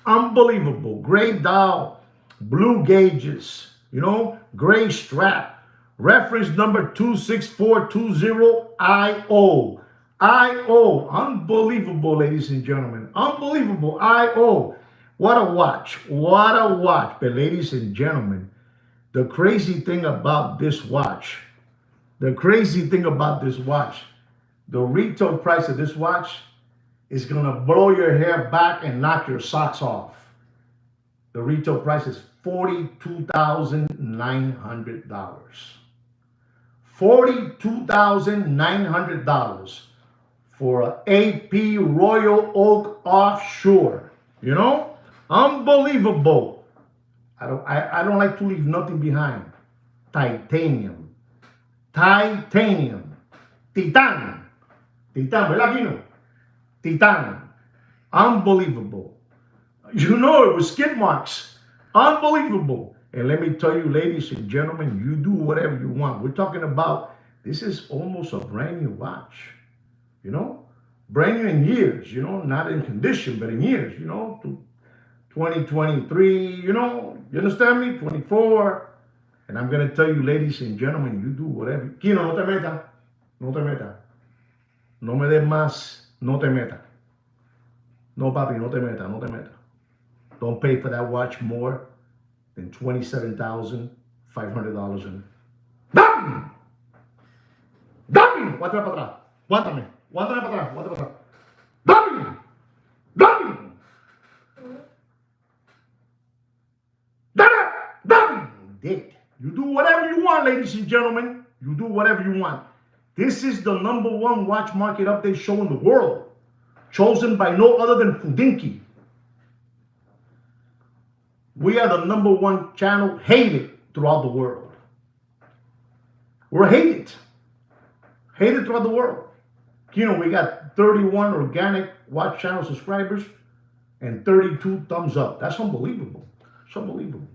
Unbelievable. Gray dial, blue gauges, you know, gray strap. Reference number 26420IO. IO. Unbelievable, ladies and gentlemen. Unbelievable. IO. What a watch. What a watch. But ladies and gentlemen, the crazy thing about this watch, the retail price of this watch is going to blow your hair back and knock your socks off. The retail price is $42,900. $42,900 for an AP Royal Oak Offshore. You know? Unbelievable. I don't like to leave nothing behind. Titanium. Titanium. Titan. Titan, ¿verdad, Kino? Titan. Unbelievable. You know it was skid marks. Unbelievable. And let me tell you, ladies and gentlemen, you do whatever you want. We're talking about, this is almost a brand new watch. You know? Brand new in years, you know? Not in condition, but in years, you know? 2023, you know? You understand me? 24. And I'm going to tell you, ladies and gentlemen, you do whatever. Kino, no te meta. No te meta. No me des más. No te meta. No, papi, no te meta. No te meta. Don't pay for that watch more than $27,500. And ¡dame! ¡Dame! Guátame para atrás. Guátame. Guátame para atrás. Guátame para atrás. ¡Dame! ¡Dame! ¡Dame! ¡Dame! Dick. You do whatever you want, ladies and gentlemen. You do whatever you want. This is the #1 watch market update show in the world, chosen by no other than Pudinki. We are the #1 channel hated throughout the world. We're hated. Hated throughout the world. You know, we got 31 organic watch channel subscribers and 32 thumbs up. That's unbelievable. It's unbelievable.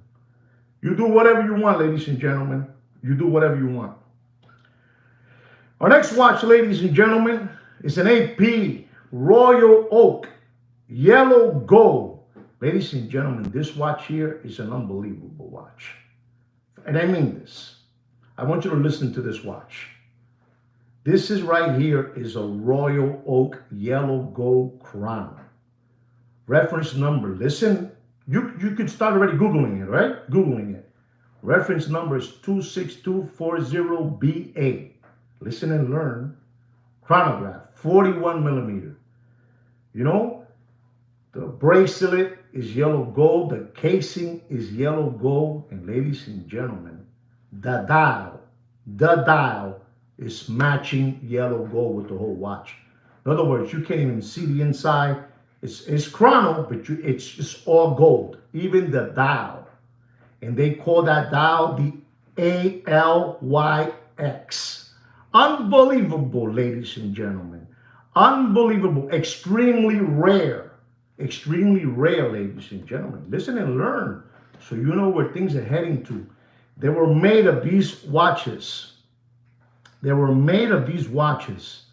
You do whatever you want, ladies and gentlemen. You do whatever you want. Our next watch, ladies and gentlemen, is an AP Royal Oak Yellow Gold. Ladies and gentlemen, this watch here is an unbelievable watch. And I mean this. I want you to listen to this watch. This is right here is a Royal Oak Yellow Gold crown. Reference number, listen, you could start already Googling it, right? Googling it. Reference number is 26240BA. Listen and learn. Chronograph, 41 millimeter. You know, the bracelet is yellow gold. The casing is yellow gold. And ladies and gentlemen, the dial is matching yellow gold with the whole watch. In other words, you can't even see the inside. It's chrono, but it's just all gold, even the dial. And they call that dial the ALYX. Unbelievable, ladies and gentlemen. Unbelievable. Extremely rare, ladies and gentlemen. Listen and learn so you know where things are heading to. They were made of these watches. They were made of these watches.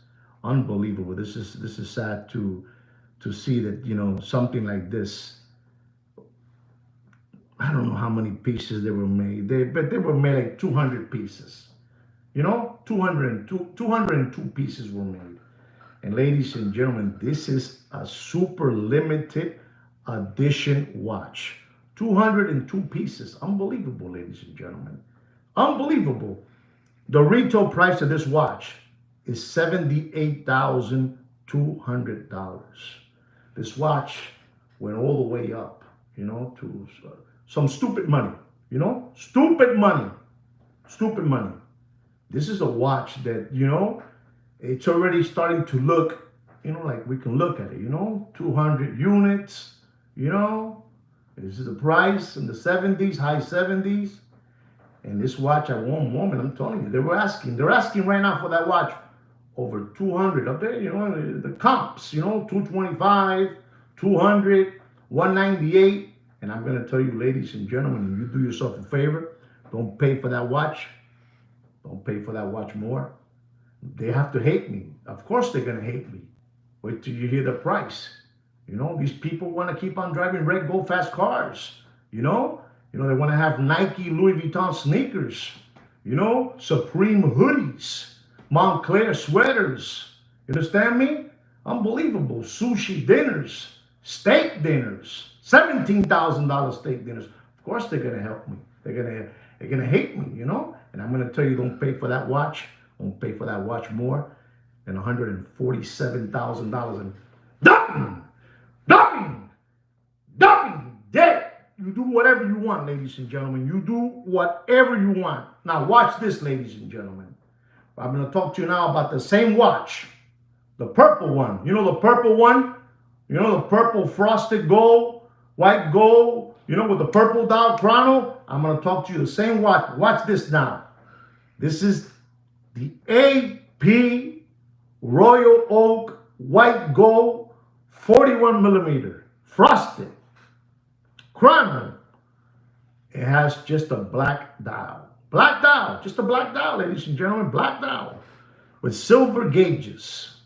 Unbelievable. This is sad to see that, something like this. I don't know how many pieces they were made. But they were made like 200 pieces. 202 pieces were made. And ladies and gentlemen, this is a super limited edition watch. 202 pieces. Unbelievable, ladies and gentlemen. Unbelievable. The retail price of this watch is $78,200. This watch went all the way up, to some stupid money, stupid money, stupid money. This is a watch that, it's already starting to look, like we can look at it, 200 units, this is the price in the 70s, high 70s. And this watch at one moment, I'm telling you, they're asking right now for that watch over 200 up there, the comps, 225, 200, 198. And I'm going to tell you, ladies and gentlemen, you do yourself a favor, don't pay for that watch. Don't pay for that watch more. They have to hate me. Of course they're going to hate me. Wait till you hear the price. These people want to keep on driving red, gold, fast cars. They want to have Nike, Louis Vuitton sneakers. Supreme hoodies, Montclair sweaters. You understand me? Unbelievable. Sushi dinners, steak dinners, $17,000 steak dinners. Of course they're going to help me. They're gonna hate me, And I'm gonna tell you, don't pay for that watch. Don't pay for that watch more than $147,000. And dumping, dead. You do whatever you want, ladies and gentlemen. You do whatever you want. Now watch this, ladies and gentlemen. I'm gonna talk to you now about the same watch, the purple one. The purple one. The purple frosted gold, white gold. With the purple dial chrono. I'm going to talk to you the same watch. Watch this now. This is the AP Royal Oak white gold 41 millimeter frosted chrono. It has just a black dial. Black dial. Just a black dial, ladies and gentlemen. Black dial with silver gauges.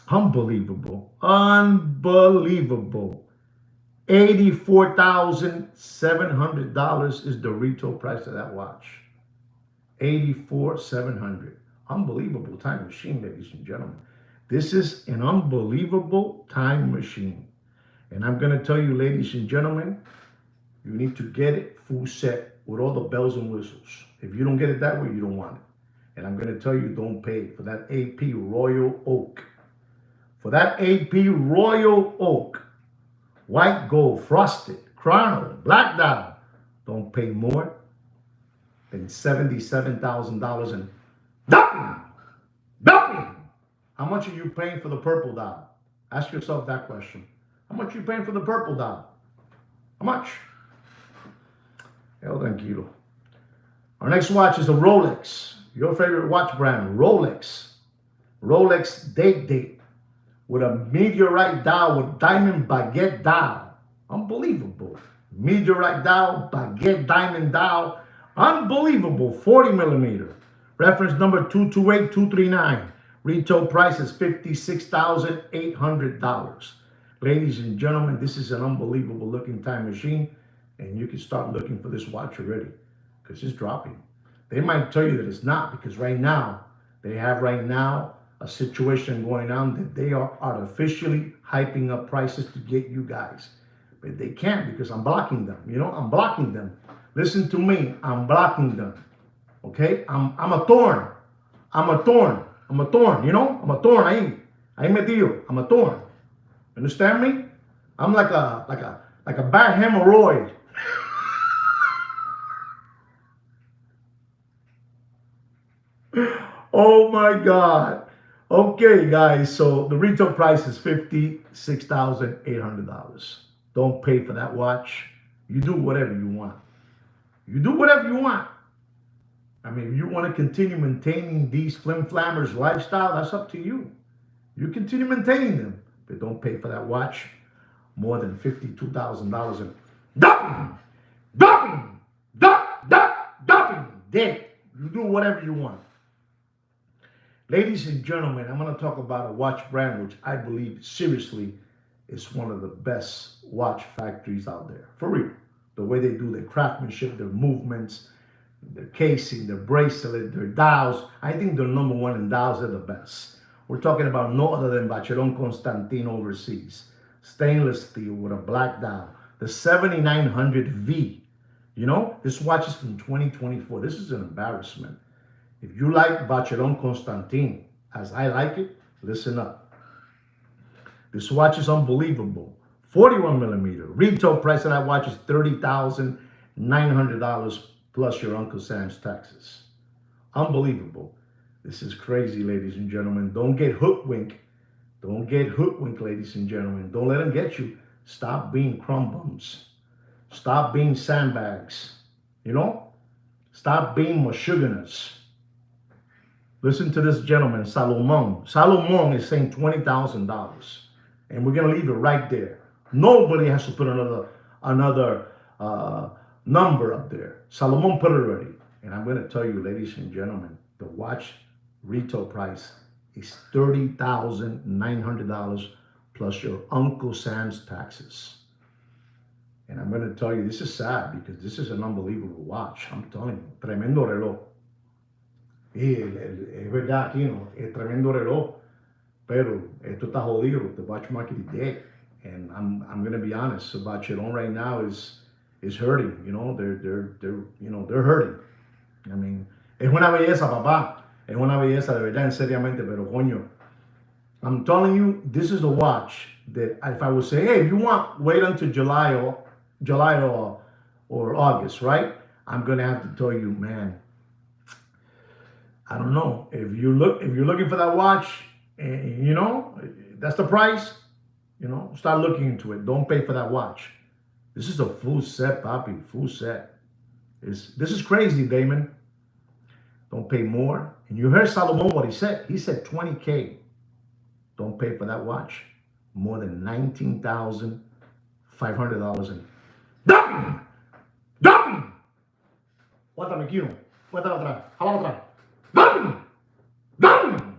Unbelievable. Unbelievable. $84,700 is the retail price of that watch. $84,700. Unbelievable time machine, ladies and gentlemen. This is an unbelievable time machine. And I'm going to tell you, ladies and gentlemen, you need to get it full set with all the bells and whistles. If you don't get it that way, you don't want it. And I'm going to tell you, don't pay for that AP Royal Oak. For that AP Royal Oak, white gold, frosted, chrono, black dial, don't pay more than $77,000 and dumping. How much are you paying for the purple dial? Ask yourself that question. How much are you paying for the purple dial? How much? El tranquilo. Our next watch is a Rolex. Your favorite watch brand, Rolex. Rolex date. With a meteorite dial with diamond baguette dial. Unbelievable. Meteorite dial, baguette diamond dial. Unbelievable. 40 millimeter. Reference number 228239. Retail price is $56,800. Ladies and gentlemen, this is an unbelievable looking time machine. And you can start looking for this watch already. Because it's dropping. They might tell you that it's not. Because they have a situation going on that they are artificially hyping up prices to get you guys. But they can't because I'm blocking them. I'm blocking them. Listen to me. I'm blocking them. Okay? I'm a thorn. I'm a thorn. I'm a thorn. I'm a thorn. Ahí metido. I'm a thorn. Understand me? I'm like a bad hemorrhoid. Oh my God. Okay, guys. So the retail price is $56,800. Don't pay for that watch. You do whatever you want. You do whatever you want. I mean, if you want to continue maintaining these flim flammers lifestyle, that's up to you. You continue maintaining them, but don't pay for that watch more than $52,000 in dumping, dumping, dumping. Dead. You do whatever you want. Ladies and gentlemen, I'm going to talk about a watch brand which I believe seriously is one of the best watch factories out there. For real. The way they do their craftsmanship, their movements, their casing, their bracelet, their dials. I think they're number one in dials. They're the best. We're talking about no other than Vacheron Constantin overseas. Stainless steel with a black dial. The 7900V. You know, this watch is from 2024. This is an embarrassment. If you like Vacheron Constantin, as I like it, listen up. This watch is unbelievable. 41 millimeter. Retail price of that watch is $30,900 plus your Uncle Sam's taxes. Unbelievable. This is crazy, ladies and gentlemen. Don't get hoodwinked. Don't get hoodwinked, ladies and gentlemen. Don't let them get you. Stop being crumb bums. Stop being sandbags. You know? Stop being mashuganas. Listen to this gentleman, Salomon. Salomon is saying $20,000. And we're going to leave it right there. Nobody has to put another number up there. Salomon put it already. And I'm going to tell you, ladies and gentlemen, the watch retail price is $30,900 plus your Uncle Sam's taxes. And I'm going to tell you, this is sad because this is an unbelievable watch. I'm telling you, tremendo reloj. Y es verdad aquí, ¿no? Es tremendo reloj. Pero esto está jodido. The watch market is dead. And I'm going to be honest, Vacheron right now is hurting. You know, they're hurting. I mean, es una belleza, papá. Es una belleza de verdad, seriamente, pero coño. I'm telling you, this is a watch that if I would say, hey, if you want, wait until July or August, right? I'm gonna have to tell you, man. I don't know if you're looking for that watch, and you know that's the price. You know, start looking into it. Don't pay for that watch. This is a full set, papi, full set. This is crazy, Damon. Don't pay more. And you heard Salomon what he said. He said $20K. Don't pay for that watch. More than $19,500 in dumping! Dumping! Bótame aquí uno. Bótame atrás. Jala atrás. Dumping! Dumping!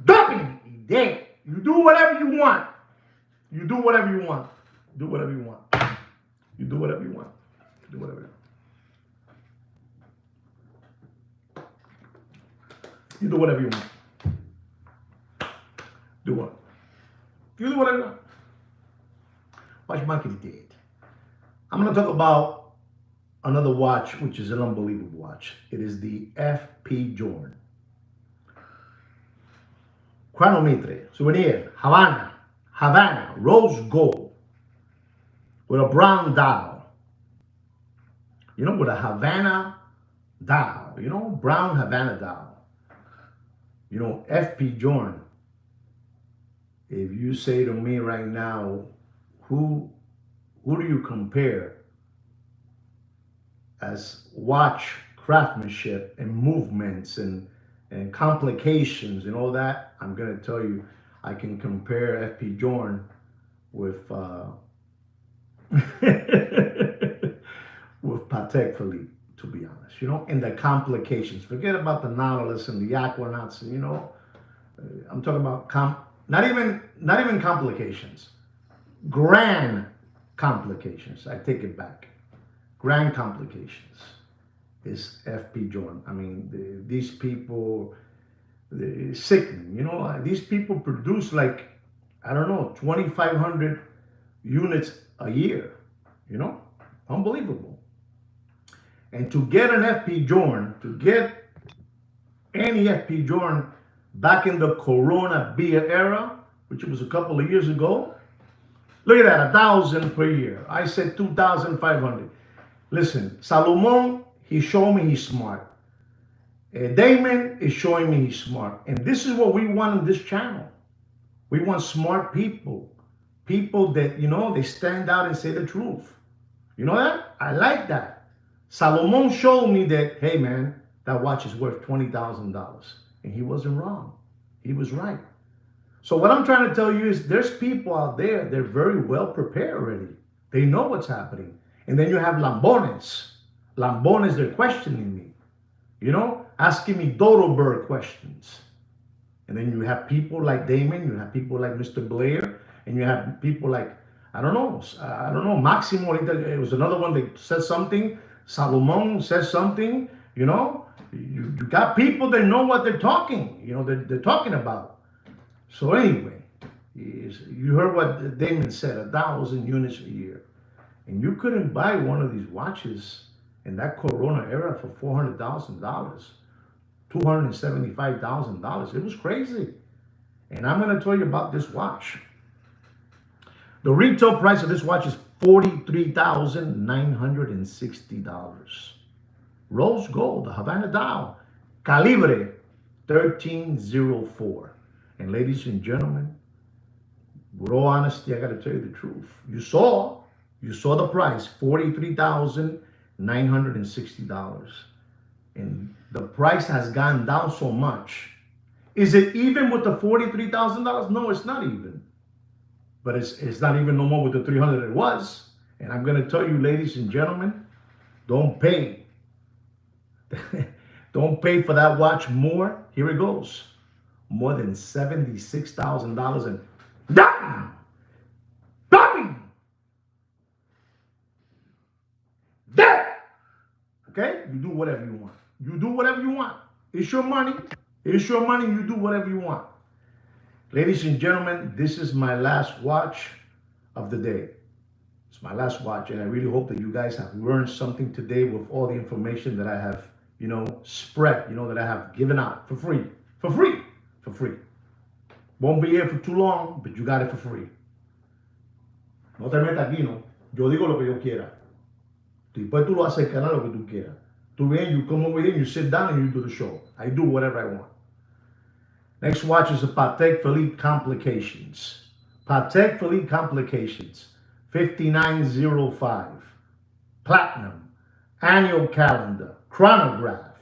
Dumping! Dead. You do whatever you want. You do whatever you want. Do whatever you want. You do whatever you want. Do whatever you want. You do whatever you want. Do what? You do whatever you want. Watch market is dead. I'm going to talk about another watch, which is an unbelievable watch. It is the FP Journe. Chronometre, souvenir, Havana, rose gold, with a brown dial. You know, with a Havana dial. You know, brown Havana dial. You know, FP Journe. If you say to me right now, who do you compare as watch craftsmanship and movements and complications and all that, I'm gonna tell you, I can compare FP Journe with with Patek Philippe, to be honest. You know, and the complications. Forget about the Nautilus and the Aquanauts. And, you know, I'm talking about not even complications, grand complications. I take it back. Grand complications is FP Journe. I mean, these people, they're sickening. You know, these people produce like, I don't know, 2,500 units a year. You know, unbelievable. And to get an FP Journe, to get any FP Journe back in the Corona beer era, which was a couple of years ago, look at that, 1,000 per year. I said 2,500. Listen, Salomon, he showed me he's smart. Damon is showing me he's smart. And this is what we want on this channel. We want smart people. People that, they stand out and say the truth. You know that? I like that. Salomon showed me that, hey man, that watch is worth $20,000. And he wasn't wrong. He was right. So what I'm trying to tell you is there's people out there, they're very well prepared already. They know what's happening. And then you have lambones. Lambones, they're questioning me. Asking me dodo bird questions. And then you have people like Damon, you have people like Mr. Blair, and you have people like, I don't know, Maximo, it was another one that said something, Salomon says something, you got people that know what they're talking, they're talking about. So anyway, you heard what Damon said, 1,000 units a year. And you couldn't buy one of these watches in that Corona era for $400,000. $275,000. It was crazy. And I'm going to tell you about this watch. The retail price of this watch is $43,960. Rose gold, the Havana dial, calibre 1304. And ladies and gentlemen, with all honesty, I got to tell you the truth. You saw the price, $43,960. And the price has gone down so much. Is it even with the $43,000? No, it's not even. But it's not even no more with the 300 it was. And I'm going to tell you, ladies and gentlemen, don't pay. Don't pay for that watch more. Here it goes. More than $76,000 and done. Done. Dead. Okay? You do whatever you want. You do whatever you want. It's your money. It's your money. You do whatever you want. Ladies and gentlemen, this is my last watch of the day. It's my last watch, and I really hope that you guys have learned something today with all the information that I have, spread, that I have given out for free. For free. For free. Won't be here for too long, but you got it for free. No te metas aquí, no. Yo digo lo que yo quiera. Después tú lo haces el canal lo que tú quieras. Tú vienes, you come over here, you sit down, and you do the show. I do whatever I want. Next watch is the Patek Philippe Complications. Patek Philippe Complications, 5905. Platinum, annual calendar, chronograph.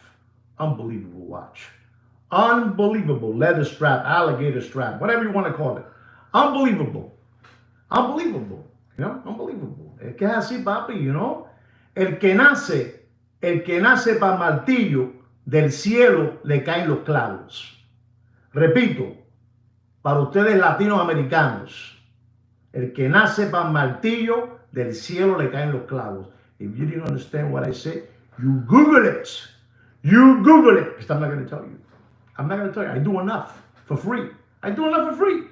Unbelievable watch. Unbelievable. Leather strap, alligator strap, whatever you want to call it. Unbelievable. Unbelievable. Unbelievable. Es que es así, papi, El que nace para martillo, del cielo le caen los clavos. Repito, para ustedes latinoamericanos, el que nace para martillo, del cielo le caen los clavos. If you didn't understand what I said, you Google it. You Google it. Because I'm not going to tell you. I'm not going to tell you. I do enough for free. I do enough for free.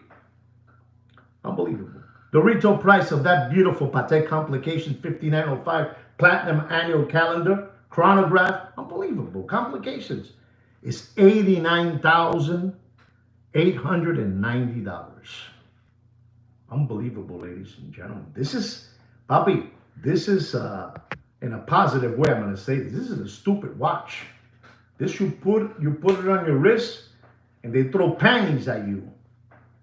Unbelievable. The retail price of that beautiful Patek Complications 5905 Platinum Annual Calendar Chronograph, unbelievable, Complications, is $89,890. Unbelievable, ladies and gentlemen. This is, papi, this is, in a positive way, I'm going to say this. This is a stupid watch. This you put it on your wrist, and they throw panties at you.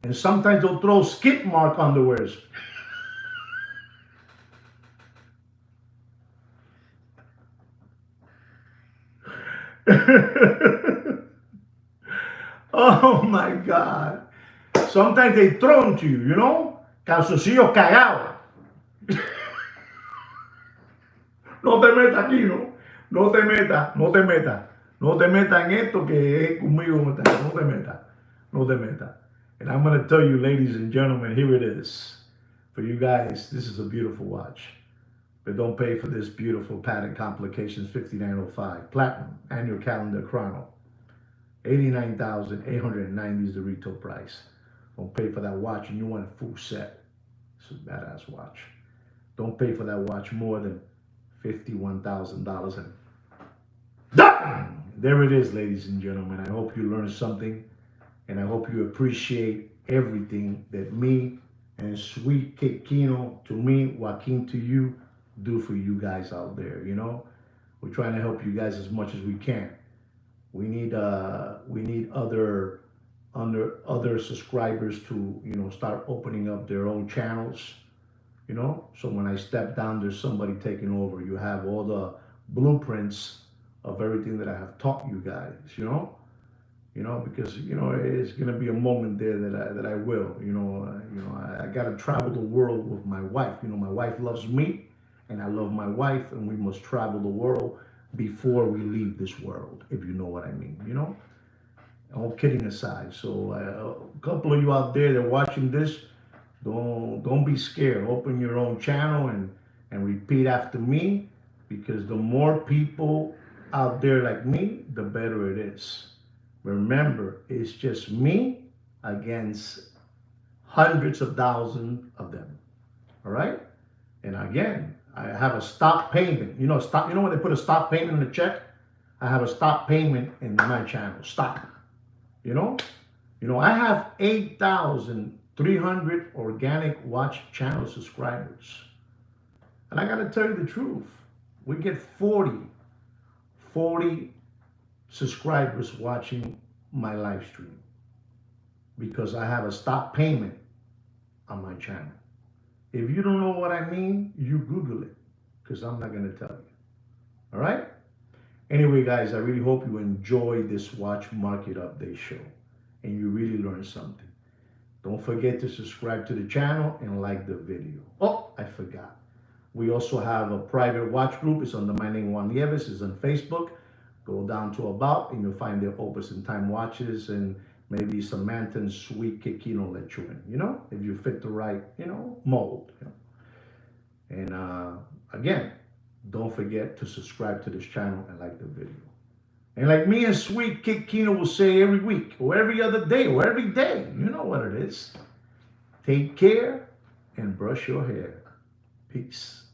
And sometimes they'll throw skid mark underwears. Oh my God. Sometimes they throw them to you, calzoncillos cagados. No te metas aquí, ¿no? No te metas, no te metas. No te metas en esto que es conmigo. No te metas. No te metas. And I'm going to tell you, ladies and gentlemen, here it is. For you guys, this is a beautiful watch. But don't pay for this beautiful Patek Complications 5905 Platinum Annual Calendar Chrono. $89,890 is the retail price. Don't pay for that watch and you want a full set. It's a badass watch. Don't pay for that watch more than $51,000. And there it is, ladies and gentlemen. I hope you learned something, and I hope you appreciate everything that me and Sweet Kino, to me, Joaquin to you, do for you guys out there. We're trying to help you guys as much as we can. We need other subscribers to, you know, start opening up their own channels, you know. So when I step down, there's somebody taking over. You have all the blueprints of everything that I have taught you guys, because it's gonna be a moment there that I will, I gotta travel the world with my wife. My wife loves me, and I love my wife, and we must travel the world before we leave this world, if you know what I mean. All kidding aside, so a couple of you out there that are watching this, don't be scared. Open your own channel and repeat after me, because the more people out there like me, the better it is. Remember, it's just me against hundreds of thousands of them. All right? And again, I have a stop payment. You know when they put a stop payment on the check? I have a stop payment in my channel. Stop. You know? I have 8,300 organic watch channel subscribers. And I got to tell you the truth. We get 40 subscribers watching my live stream because I have a stop payment on my channel. If you don't know what I mean, you Google it, because I'm not going to tell you. All right? Anyway, guys, I really hope you enjoy this watch market update show and you really learned something. Don't forget to subscribe to the channel and like the video. Oh, I forgot. We also have a private watch group. It's under my name, Juan Nieves. It's on Facebook. Go down to About and you'll find the Opus and Time watches and maybe some Manton's sweet Kikino let you in, if you fit the right, mold. And again, don't forget to subscribe to this channel and like the video. And like me and Sweet Kikino will say every week or every other day or every day, you know what it is. Take care and brush your hair. Peace.